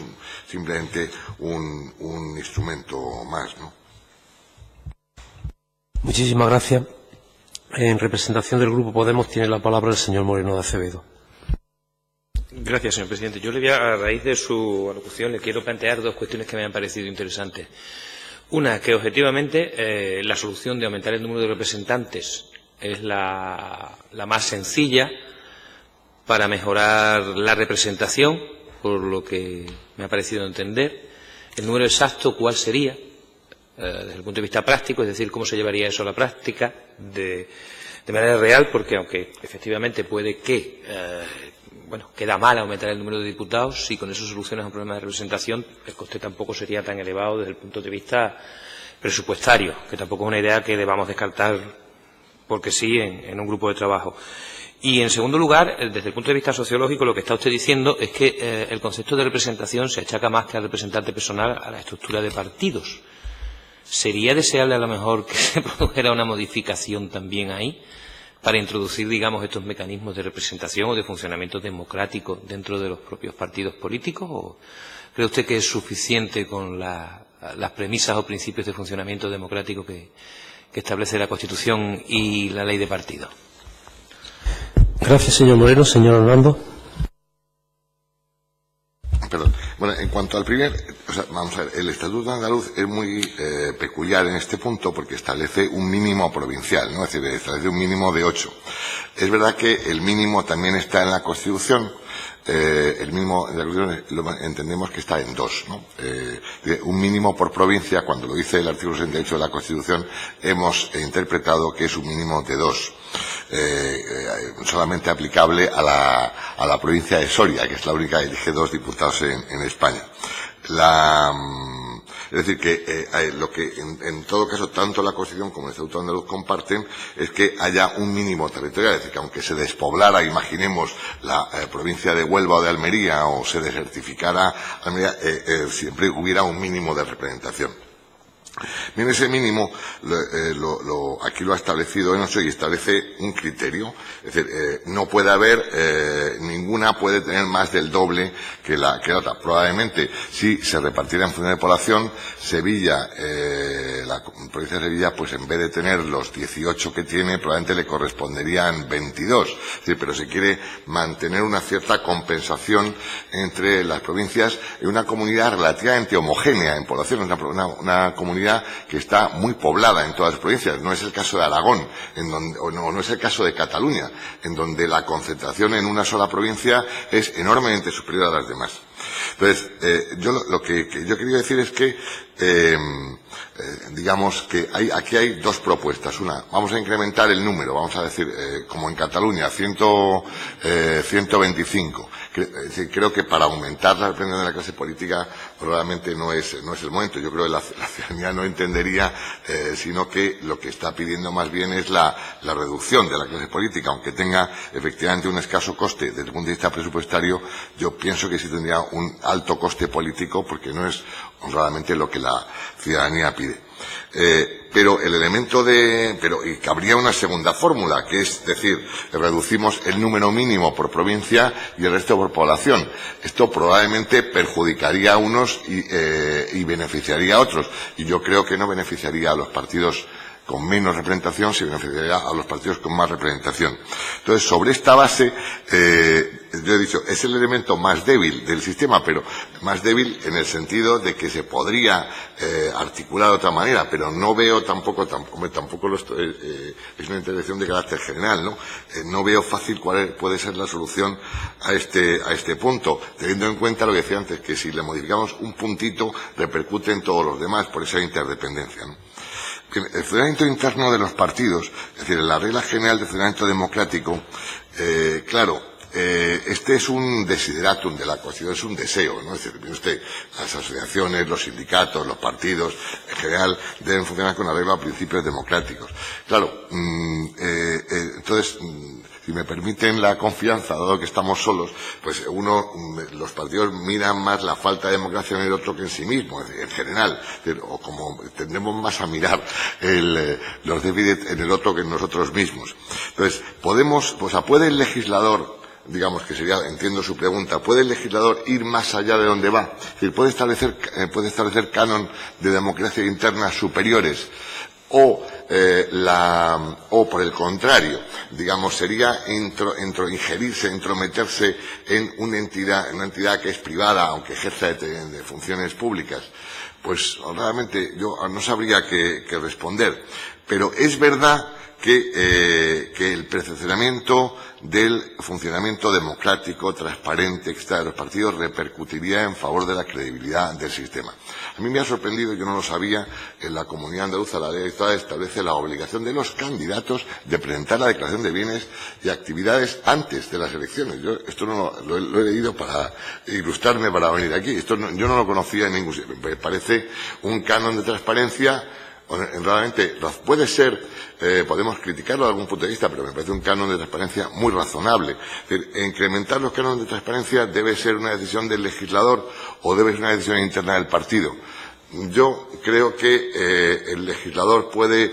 simplemente un instrumento más, ¿no? Muchísimas gracias. En representación del Grupo Podemos tiene la palabra el señor Moreno de Acevedo. Gracias, señor presidente. Yo a raíz de su alocución, le quiero plantear dos cuestiones que me han parecido interesantes. Una, que objetivamente la solución de aumentar el número de representantes es la más sencilla para mejorar la representación, por lo que me ha parecido entender. El número exacto, ¿cuál sería? Desde el punto de vista práctico, es decir, cómo se llevaría eso a la práctica de manera real, porque aunque efectivamente puede que queda mal aumentar el número de diputados, si con eso solucionas un problema de representación, el coste tampoco sería tan elevado desde el punto de vista presupuestario, que tampoco es una idea que debamos descartar porque sí en un grupo de trabajo. Y en segundo lugar, desde el punto de vista sociológico, lo que está usted diciendo es que el concepto de representación se achaca más que al representante personal a la estructura de partidos. ¿Sería deseable a lo mejor que se produjera una modificación también ahí para introducir, digamos, estos mecanismos de representación o de funcionamiento democrático dentro de los propios partidos políticos? ¿O cree usted que es suficiente con las premisas o principios de funcionamiento democrático que establece la Constitución y la ley de partidos? Gracias, señor Moreno. Señor Hernando. Perdón. Bueno, en cuanto al vamos a ver, el Estatuto Andaluz es muy peculiar en este punto porque establece un mínimo provincial, ¿no? Es decir, establece un mínimo de 8. Es verdad que el mínimo también está en la Constitución. El mínimo en la Constitución entendemos que está en 2, ¿no? Un mínimo por provincia, cuando lo dice el artículo 68 de la Constitución, hemos interpretado que es un mínimo de 2. Solamente aplicable a la provincia de Soria, que es la única que elige 2 diputados en España. Es decir, que lo que en todo caso tanto la Constitución como el Estatuto Andaluz comparten es que haya un mínimo territorial, es decir, que aunque se despoblara, imaginemos, la provincia de Huelva o de Almería, o se desertificara Almería, siempre hubiera un mínimo de representación. Bien, ese mínimo aquí lo ha establecido en 8 y establece un criterio, es decir, no puede haber, ninguna puede tener más del doble que la otra. Probablemente, si se repartiera en función de población, Sevilla, la provincia de Sevilla, pues en vez de tener los 18 que tiene, probablemente le corresponderían 22. Es decir, pero se quiere mantener una cierta compensación entre las provincias en una comunidad relativamente homogénea en población, una comunidad que está muy poblada en todas las provincias. No es el caso de Aragón, no es el caso de Cataluña, en donde la concentración en una sola provincia es enormemente superior a las demás. Entonces, yo lo que yo quería decir es que digamos que aquí hay dos propuestas. Una, vamos a incrementar el número, vamos a decir, como en Cataluña, 125. Es decir, creo que para aumentar la representación de la clase política probablemente no es el momento. Yo creo que la ciudadanía no entendería, sino que lo que está pidiendo más bien es la reducción de la clase política, aunque tenga efectivamente un escaso coste desde el punto de vista presupuestario. Yo pienso que sí tendría un alto coste político, porque no es honradamente lo que la ciudadanía pide. Pero el elemento y cabría una segunda fórmula, que es decir, reducimos el número mínimo por provincia y el resto por población. Esto probablemente perjudicaría a unos y beneficiaría a otros. Y yo creo que no beneficiaría a los partidos con menos representación, se beneficiaría a los partidos con más representación. Entonces, sobre esta base, yo he dicho, es el elemento más débil del sistema, pero más débil en el sentido de que se podría articular de otra manera, pero no veo tampoco lo estoy, es una intervención de carácter general, ¿no? No veo fácil cuál puede ser la solución a este punto, teniendo en cuenta lo que decía antes, que si le modificamos un puntito, repercute en todos los demás, por esa interdependencia, ¿no? El funcionamiento interno de los partidos, es decir, la regla general del funcionamiento democrático, claro, este es un desideratum de la Constitución, es un deseo, ¿no? Es decir, mire usted, las asociaciones, los sindicatos, los partidos, en general, deben funcionar con arreglo a principios democráticos. Claro, entonces, si me permiten la confianza, dado que estamos solos, pues los partidos miran más la falta de democracia en el otro que en sí mismo, en general, o como tendremos más a mirar los déficits en el otro que en nosotros mismos. Entonces, ¿puede el legislador, digamos que sería, entiendo su pregunta, ¿puede el legislador ir más allá de donde va? Es decir, ¿puede establecer canon de democracia interna superiores? O por el contrario, digamos, sería intrometerse en una entidad que es privada, aunque ejerza de funciones públicas. Pues realmente yo no sabría qué responder, pero es verdad que el perfeccionamiento del funcionamiento democrático, transparente, de los partidos repercutiría en favor de la credibilidad del sistema. A mí me ha sorprendido, yo no lo sabía, en la Comunidad Andaluza la ley electoral establece la obligación de los candidatos de presentar la declaración de bienes y actividades antes de las elecciones. Yo esto no lo he leído para ilustrarme para venir aquí. Yo no lo conocía en ningún sitio. Me parece un canon de transparencia. Realmente puede ser, podemos criticarlo de algún punto de vista, pero me parece un canon de transparencia muy razonable. Es decir, incrementar los cánones de transparencia debe ser una decisión del legislador o debe ser una decisión interna del partido. Yo creo que el legislador puede,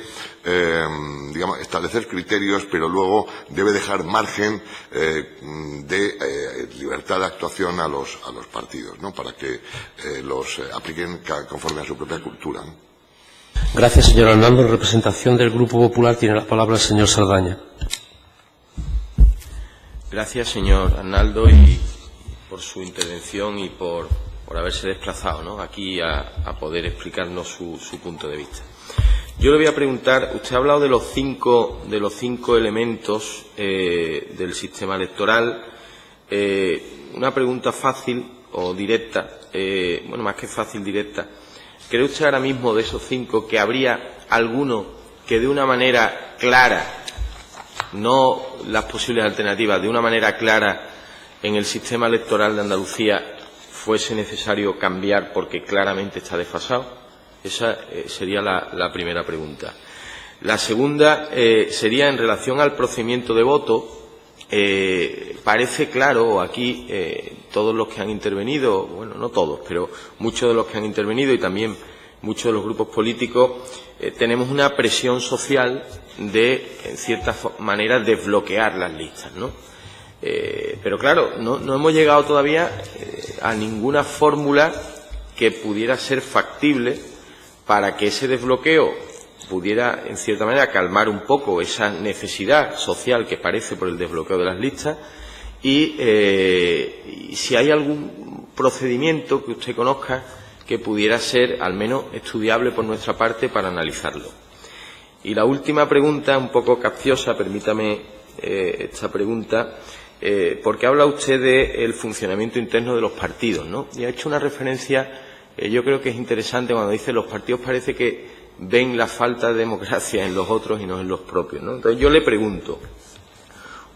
establecer criterios, pero luego debe dejar margen de libertad de actuación a los partidos, ¿no? Para que los apliquen conforme a su propia cultura, ¿no? Gracias, señor Arnaldo. En representación del Grupo Popular tiene la palabra el señor Saldaña. Gracias, señor Arnaldo, y por su intervención y por haberse desplazado, ¿no?, aquí a poder explicarnos su punto de vista. Yo le voy a preguntar, usted ha hablado de los cinco elementos del sistema electoral. Una pregunta fácil o directa, más que fácil, directa. ¿Cree usted ahora mismo de esos cinco que habría alguno que de una manera clara, no las posibles alternativas, de una manera clara en el sistema electoral de Andalucía fuese necesario cambiar porque claramente está desfasado? Esa sería la primera pregunta. La segunda sería en relación al procedimiento de voto. Parece claro aquí, todos los que han intervenido, bueno, no todos, pero muchos de los que han intervenido y también muchos de los grupos políticos, tenemos una presión social de, en cierta manera, desbloquear las listas, ¿no? Pero claro, no hemos llegado todavía a ninguna fórmula que pudiera ser factible para que ese desbloqueo pudiera, en cierta manera, calmar un poco esa necesidad social que parece por el desbloqueo de las listas y si hay algún procedimiento que usted conozca que pudiera ser, al menos, estudiable por nuestra parte para analizarlo. Y la última pregunta, un poco capciosa, permítame esta pregunta, porque habla usted del funcionamiento interno de los partidos, ¿no? Y ha hecho una referencia yo creo que es interesante cuando dice los partidos parece que ven la falta de democracia en los otros y no en los propios, ¿no? Entonces yo le pregunto,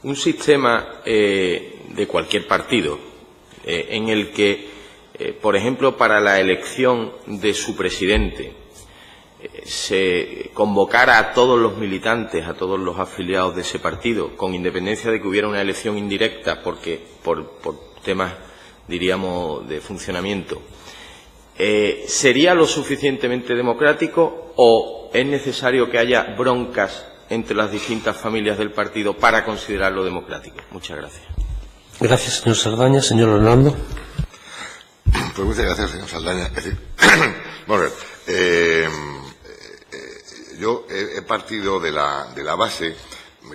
un sistema de cualquier partido en el que, por ejemplo, para la elección de su presidente se convocara a todos los militantes, a todos los afiliados de ese partido, con independencia de que hubiera una elección indirecta, porque por temas, diríamos, de funcionamiento, ¿sería lo suficientemente democrático o es necesario que haya broncas entre las distintas familias del partido para considerarlo democrático? Muchas gracias. Gracias, señor Saldaña. Señor Hernando. Pues muchas gracias, señor Saldaña. Es decir, bueno, yo he partido de la base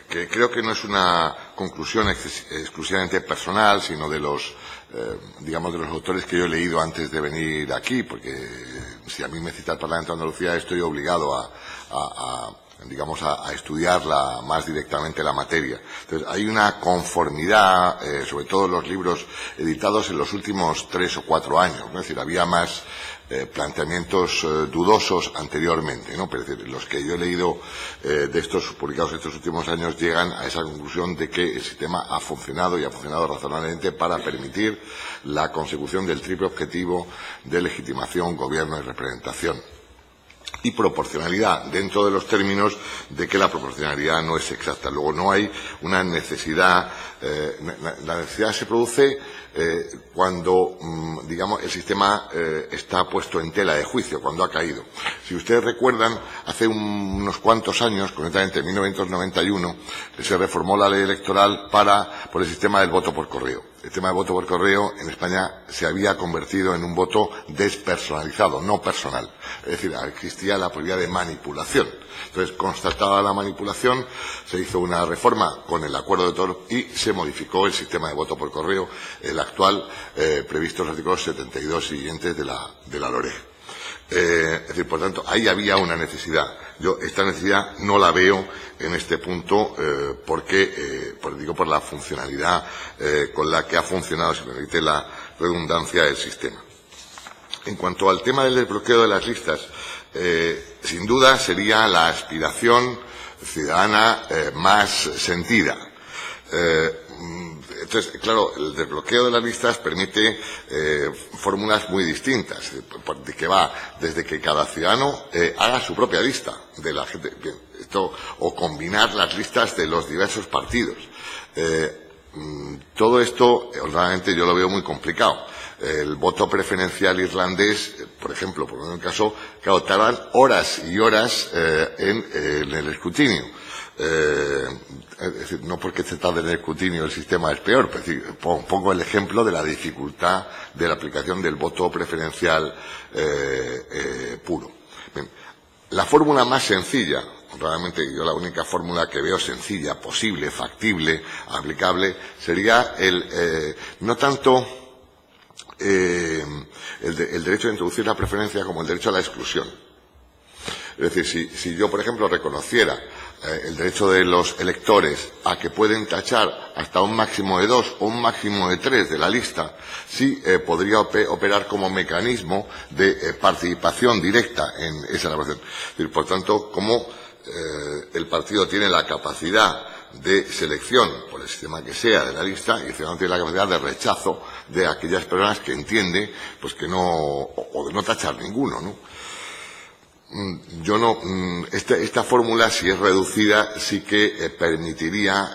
que creo que no es una conclusión exclusivamente personal, sino de los digamos, de los autores que yo he leído antes de venir aquí, porque si a mí me cita el Parlamento de Andalucía estoy obligado a estudiarla más directamente la materia. Entonces, hay una conformidad, sobre todo en los libros editados en los últimos 3 o 4 años, ¿no? Es decir, había más planteamientos dudosos anteriormente, ¿no? Pero es decir, los que yo he leído de estos publicados estos últimos años llegan a esa conclusión de que el sistema ha funcionado y ha funcionado razonablemente para permitir la consecución del triple objetivo de legitimación, gobierno y representación. Y proporcionalidad, dentro de los términos de que la proporcionalidad no es exacta. Luego no hay una necesidad, la necesidad se produce cuando, digamos, el sistema está puesto en tela de juicio, cuando ha caído. Si ustedes recuerdan, hace unos cuantos años, concretamente en 1991, se reformó la ley electoral por el sistema del voto por correo. El tema del voto por correo en España se había convertido en un voto despersonalizado, no personal. Es decir, existía la posibilidad de manipulación. Entonces, constatada la manipulación, se hizo una reforma con el acuerdo de todos y se modificó el sistema de voto por correo, el actual, previsto en los artículos 72 siguientes de la LOREG. Es decir, por tanto, ahí había una necesidad. Yo esta necesidad no la veo en este punto porque, por la funcionalidad con la que ha funcionado, si me permite la redundancia, del sistema. En cuanto al tema del desbloqueo de las listas, sin duda sería la aspiración ciudadana más sentida. Entonces, claro, el desbloqueo de las listas permite fórmulas muy distintas, de que va desde que cada ciudadano haga su propia lista de la gente, bien, o combinar las listas de los diversos partidos. Todo esto, realmente, yo lo veo muy complicado. El voto preferencial irlandés, por ejemplo, por un caso, claro, tardan horas y horas en el escrutinio. Es decir, no porque se tarde en el escrutinio el sistema es peor, pero es decir, pongo el ejemplo de la dificultad de la aplicación del voto preferencial puro. Bien, la fórmula más sencilla, realmente yo la única fórmula que veo sencilla, posible, factible, aplicable, sería no tanto el derecho a introducir la preferencia como el derecho a la exclusión. Es decir, si yo, por ejemplo, reconociera el derecho de los electores a que pueden tachar hasta un máximo de 2 o un máximo de 3 de la lista, sí podría operar como mecanismo de participación directa en esa elaboración. Es decir, por tanto, como el partido tiene la capacidad de selección, por el sistema que sea, de la lista, y el ciudadano tiene la capacidad de rechazo de aquellas personas que entiende, pues que no, o de no tachar ninguno, ¿no? Yo no, esta fórmula, si es reducida, sí que permitiría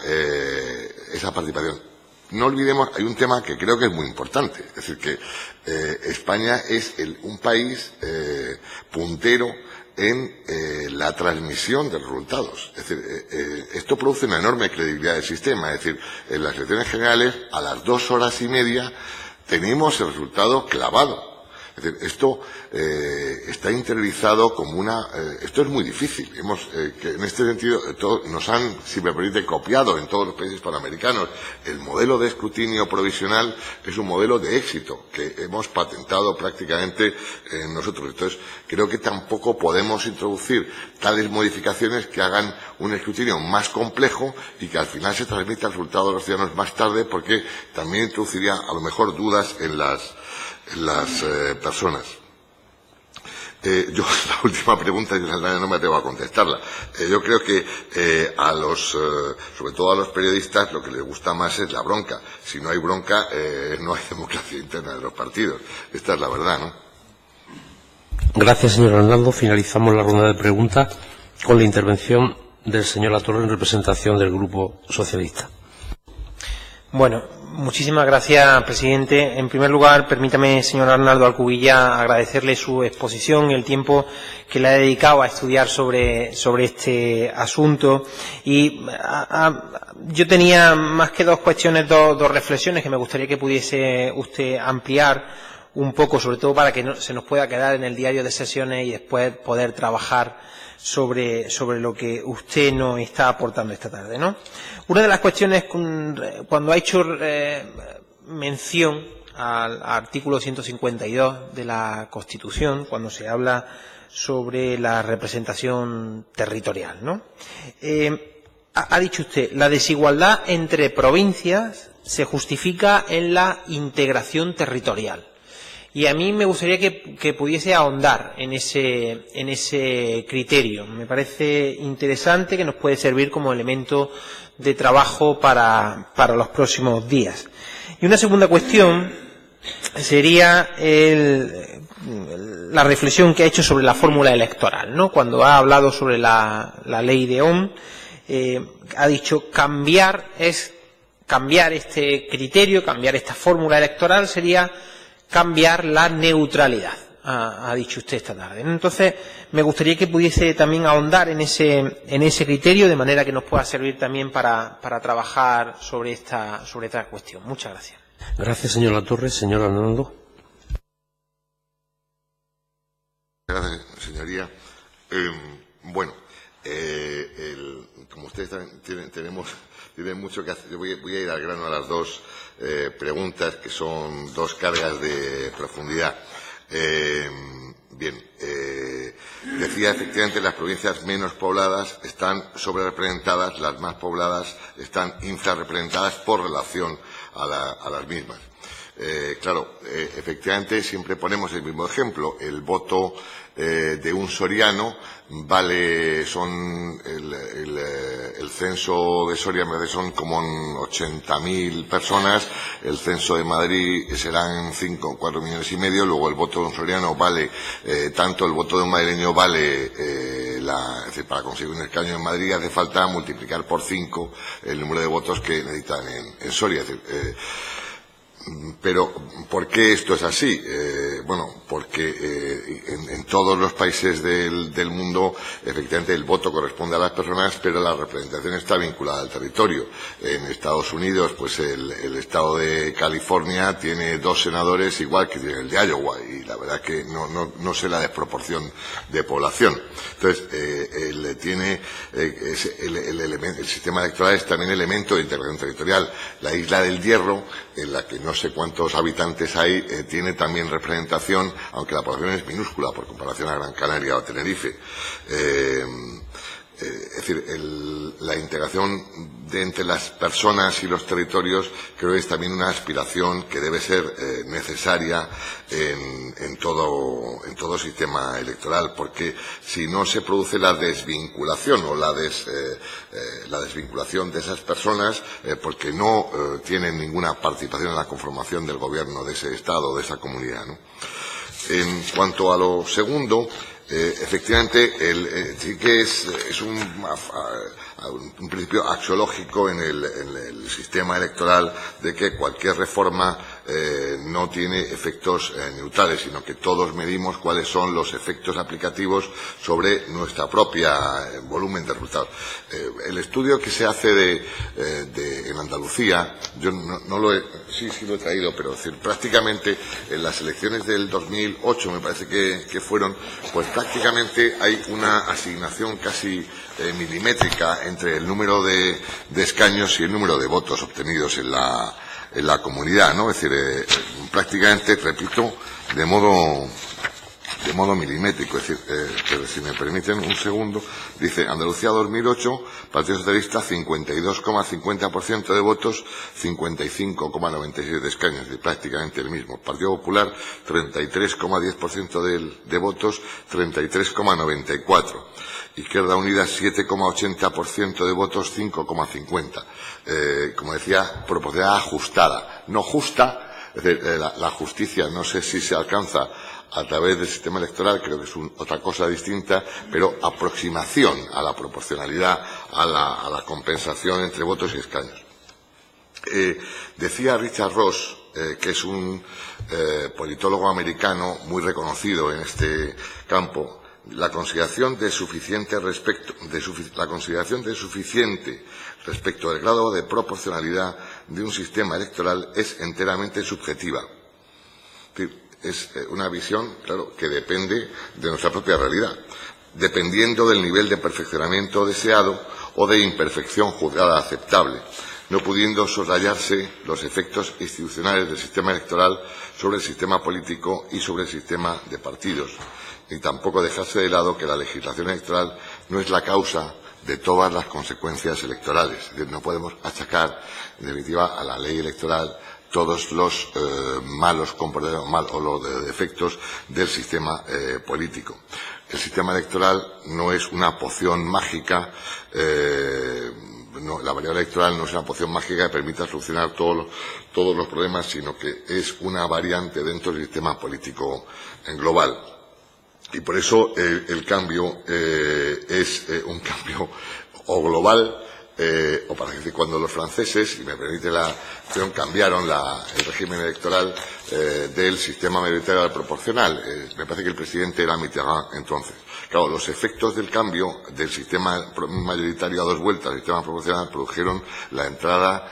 esa participación. No olvidemos, hay un tema que creo que es muy importante, es decir, que España es un país puntero en la transmisión de resultados. Es decir, esto produce una enorme credibilidad del sistema. Es decir, en las elecciones generales, a las 2 horas y media, tenemos el resultado clavado. Es decir, esto está interiorizado como esto es muy difícil. Que en este sentido nos han, si me permite, copiado en todos los países panamericanos. El modelo de escrutinio provisional es un modelo de éxito que hemos patentado prácticamente nosotros. Entonces, creo que tampoco podemos introducir tales modificaciones que hagan un escrutinio más complejo y que al final se transmita el resultado de los ciudadanos más tarde, porque también introduciría a lo mejor dudas en las personas. Yo la última pregunta yo no me atrevo a contestarla. Yo creo que sobre todo a los periodistas, lo que les gusta más es la bronca. Si no hay bronca, no hay democracia interna de los partidos. Esta es la verdad, ¿no? Gracias, señor Arnaldo. Finalizamos la ronda de preguntas con la intervención del señor Latorre en representación del Grupo Socialista. Bueno, muchísimas gracias, presidente. En primer lugar, permítame, señor Arnaldo Alcubilla, agradecerle su exposición y el tiempo que le ha dedicado a estudiar sobre este asunto. Y yo tenía más que dos cuestiones, dos reflexiones que me gustaría que pudiese usted ampliar un poco, sobre todo para que no se nos pueda quedar en el diario de sesiones y después poder trabajar sobre lo que usted nos está aportando esta tarde, ¿no? Una de las cuestiones, cuando ha hecho mención al artículo 152 de la Constitución, cuando se habla sobre la representación territorial, ¿no? Ha dicho usted, la desigualdad entre provincias se justifica en la integración territorial. Y a mí me gustaría que pudiese ahondar en ese criterio. Me parece interesante, que nos puede servir como elemento de trabajo para los próximos días. Y una segunda cuestión sería la reflexión que ha hecho sobre la fórmula electoral, ¿no? Cuando ha hablado sobre la ley de Ohm, ha dicho cambiar este criterio, cambiar esta fórmula electoral sería cambiar la neutralidad, ha dicho usted esta tarde. Entonces, me gustaría que pudiese también ahondar en ese criterio, de manera que nos pueda servir también para trabajar sobre esta cuestión. Muchas gracias. Gracias, señor Latorre. Señor Arnaldo. Gracias, señoría. Bueno, como ustedes tienen mucho que hacer, yo voy a ir al grano a las dos preguntas, que son dos cargas de profundidad. Decía, efectivamente, las provincias menos pobladas están sobrerepresentadas, las más pobladas están infrarrepresentadas por relación a las mismas. Efectivamente, siempre ponemos el mismo ejemplo. El voto de un soriano el censo de Soria son como 80.000 personas, el censo de Madrid serán 4 millones y medio, luego el voto de un soriano vale tanto, el voto de un madrileño vale, es decir, para conseguir un escaño en Madrid hace falta multiplicar por 5 el número de votos que necesitan en Soria. Es decir, pero, ¿por qué esto es así? Porque en todos los países del mundo, efectivamente, el voto corresponde a las personas, pero la representación está vinculada al territorio. En Estados Unidos, pues el estado de California tiene 2 senadores, igual que tiene el de Iowa, y la verdad que no sé la desproporción de población. Entonces, el sistema electoral es también elemento de integración territorial. La isla del Hierro, en la que no sé cuántos habitantes hay, tiene también representación, aunque la población es minúscula por comparación a Gran Canaria o a Tenerife. Es decir, la integración entre las personas y los territorios creo que es también una aspiración que debe ser necesaria en todo sistema electoral, porque si no se produce la desvinculación o la desvinculación de esas personas, porque no tienen ninguna participación en la conformación del gobierno de ese estado o de esa comunidad, ¿no? En cuanto a lo segundo, efectivamente, sí que es un principio axiológico en el sistema electoral de que cualquier reforma no tiene efectos neutrales, sino que todos medimos cuáles son los efectos aplicativos sobre nuestra propia volumen de resultados. El estudio que se hace en Andalucía, yo no lo he, sí lo he traído, pero es decir, prácticamente en las elecciones del 2008, me parece que fueron, pues prácticamente hay una asignación casi milimétrica entre el número de escaños y el número de votos obtenidos en la comunidad, ¿no? Es decir, prácticamente, repito, de modo de modo milimétrico. Es decir, pero si me permiten un segundo, dice Andalucía 2008, Partido Socialista 52,50% de votos, 55,96 de escaños, y prácticamente el mismo. Partido Popular 33,10% de votos, 33,94. Izquierda Unida 7,80% de votos, 5,50. Como decía, proporcionalidad ajustada, no justa. Es decir, la justicia no sé si se alcanza a través del sistema electoral, creo que es otra cosa distinta, pero aproximación a la proporcionalidad, a la compensación entre votos y escaños. Decía Richard Ross, que es un politólogo americano muy reconocido en este campo, la consideración de suficiente respecto del grado de proporcionalidad de un sistema electoral es enteramente subjetiva. Es una visión, claro, que depende de nuestra propia realidad, dependiendo del nivel de perfeccionamiento deseado o de imperfección juzgada aceptable, no pudiendo soslayarse los efectos institucionales del sistema electoral sobre el sistema político y sobre el sistema de partidos, ni tampoco dejarse de lado que la legislación electoral no es la causa de todas las consecuencias electorales. Es decir, no podemos achacar, en definitiva, a la ley electoral todos los malos comportamientos o los defectos del sistema político. El sistema electoral no es una poción mágica, la variable electoral no es una poción mágica que permita solucionar todos los problemas, sino que es una variante dentro del sistema político global. Y por eso el cambio es un cambio o global, o para decir, cuando los franceses, si me permite la acción, cambiaron el régimen electoral del sistema mayoritario al proporcional. Me parece que el presidente era Mitterrand entonces. Claro, los efectos del cambio del sistema mayoritario a dos vueltas al sistema proporcional produjeron la entrada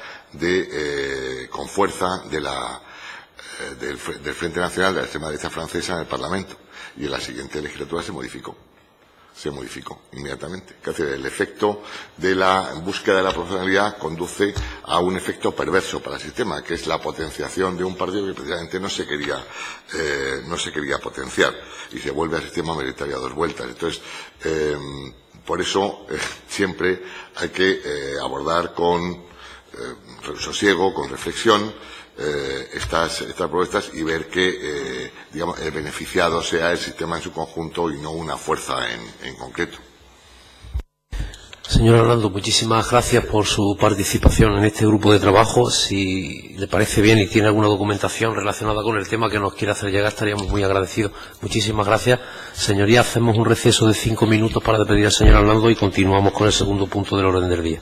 con fuerza del Frente Nacional de la extrema derecha francesa en el Parlamento. Y en la siguiente legislatura se modificó inmediatamente. Es decir, el efecto de la búsqueda de la proporcionalidad conduce a un efecto perverso para el sistema, que es la potenciación de un partido que precisamente no se quería potenciar, y se vuelve al sistema mayoritario a dos vueltas. Entonces, por eso siempre hay que abordar con sosiego, con reflexión, estas propuestas y ver que el beneficiado sea el sistema en su conjunto y no una fuerza en concreto. Señor Arnaldo, muchísimas gracias por su participación en este grupo de trabajo. Si le parece bien y tiene alguna documentación relacionada con el tema que nos quiera hacer llegar, estaríamos muy agradecidos. Muchísimas gracias. Señorías, hacemos un receso de 5 minutos para despedir al señor Arnaldo y continuamos con el segundo punto del orden del día.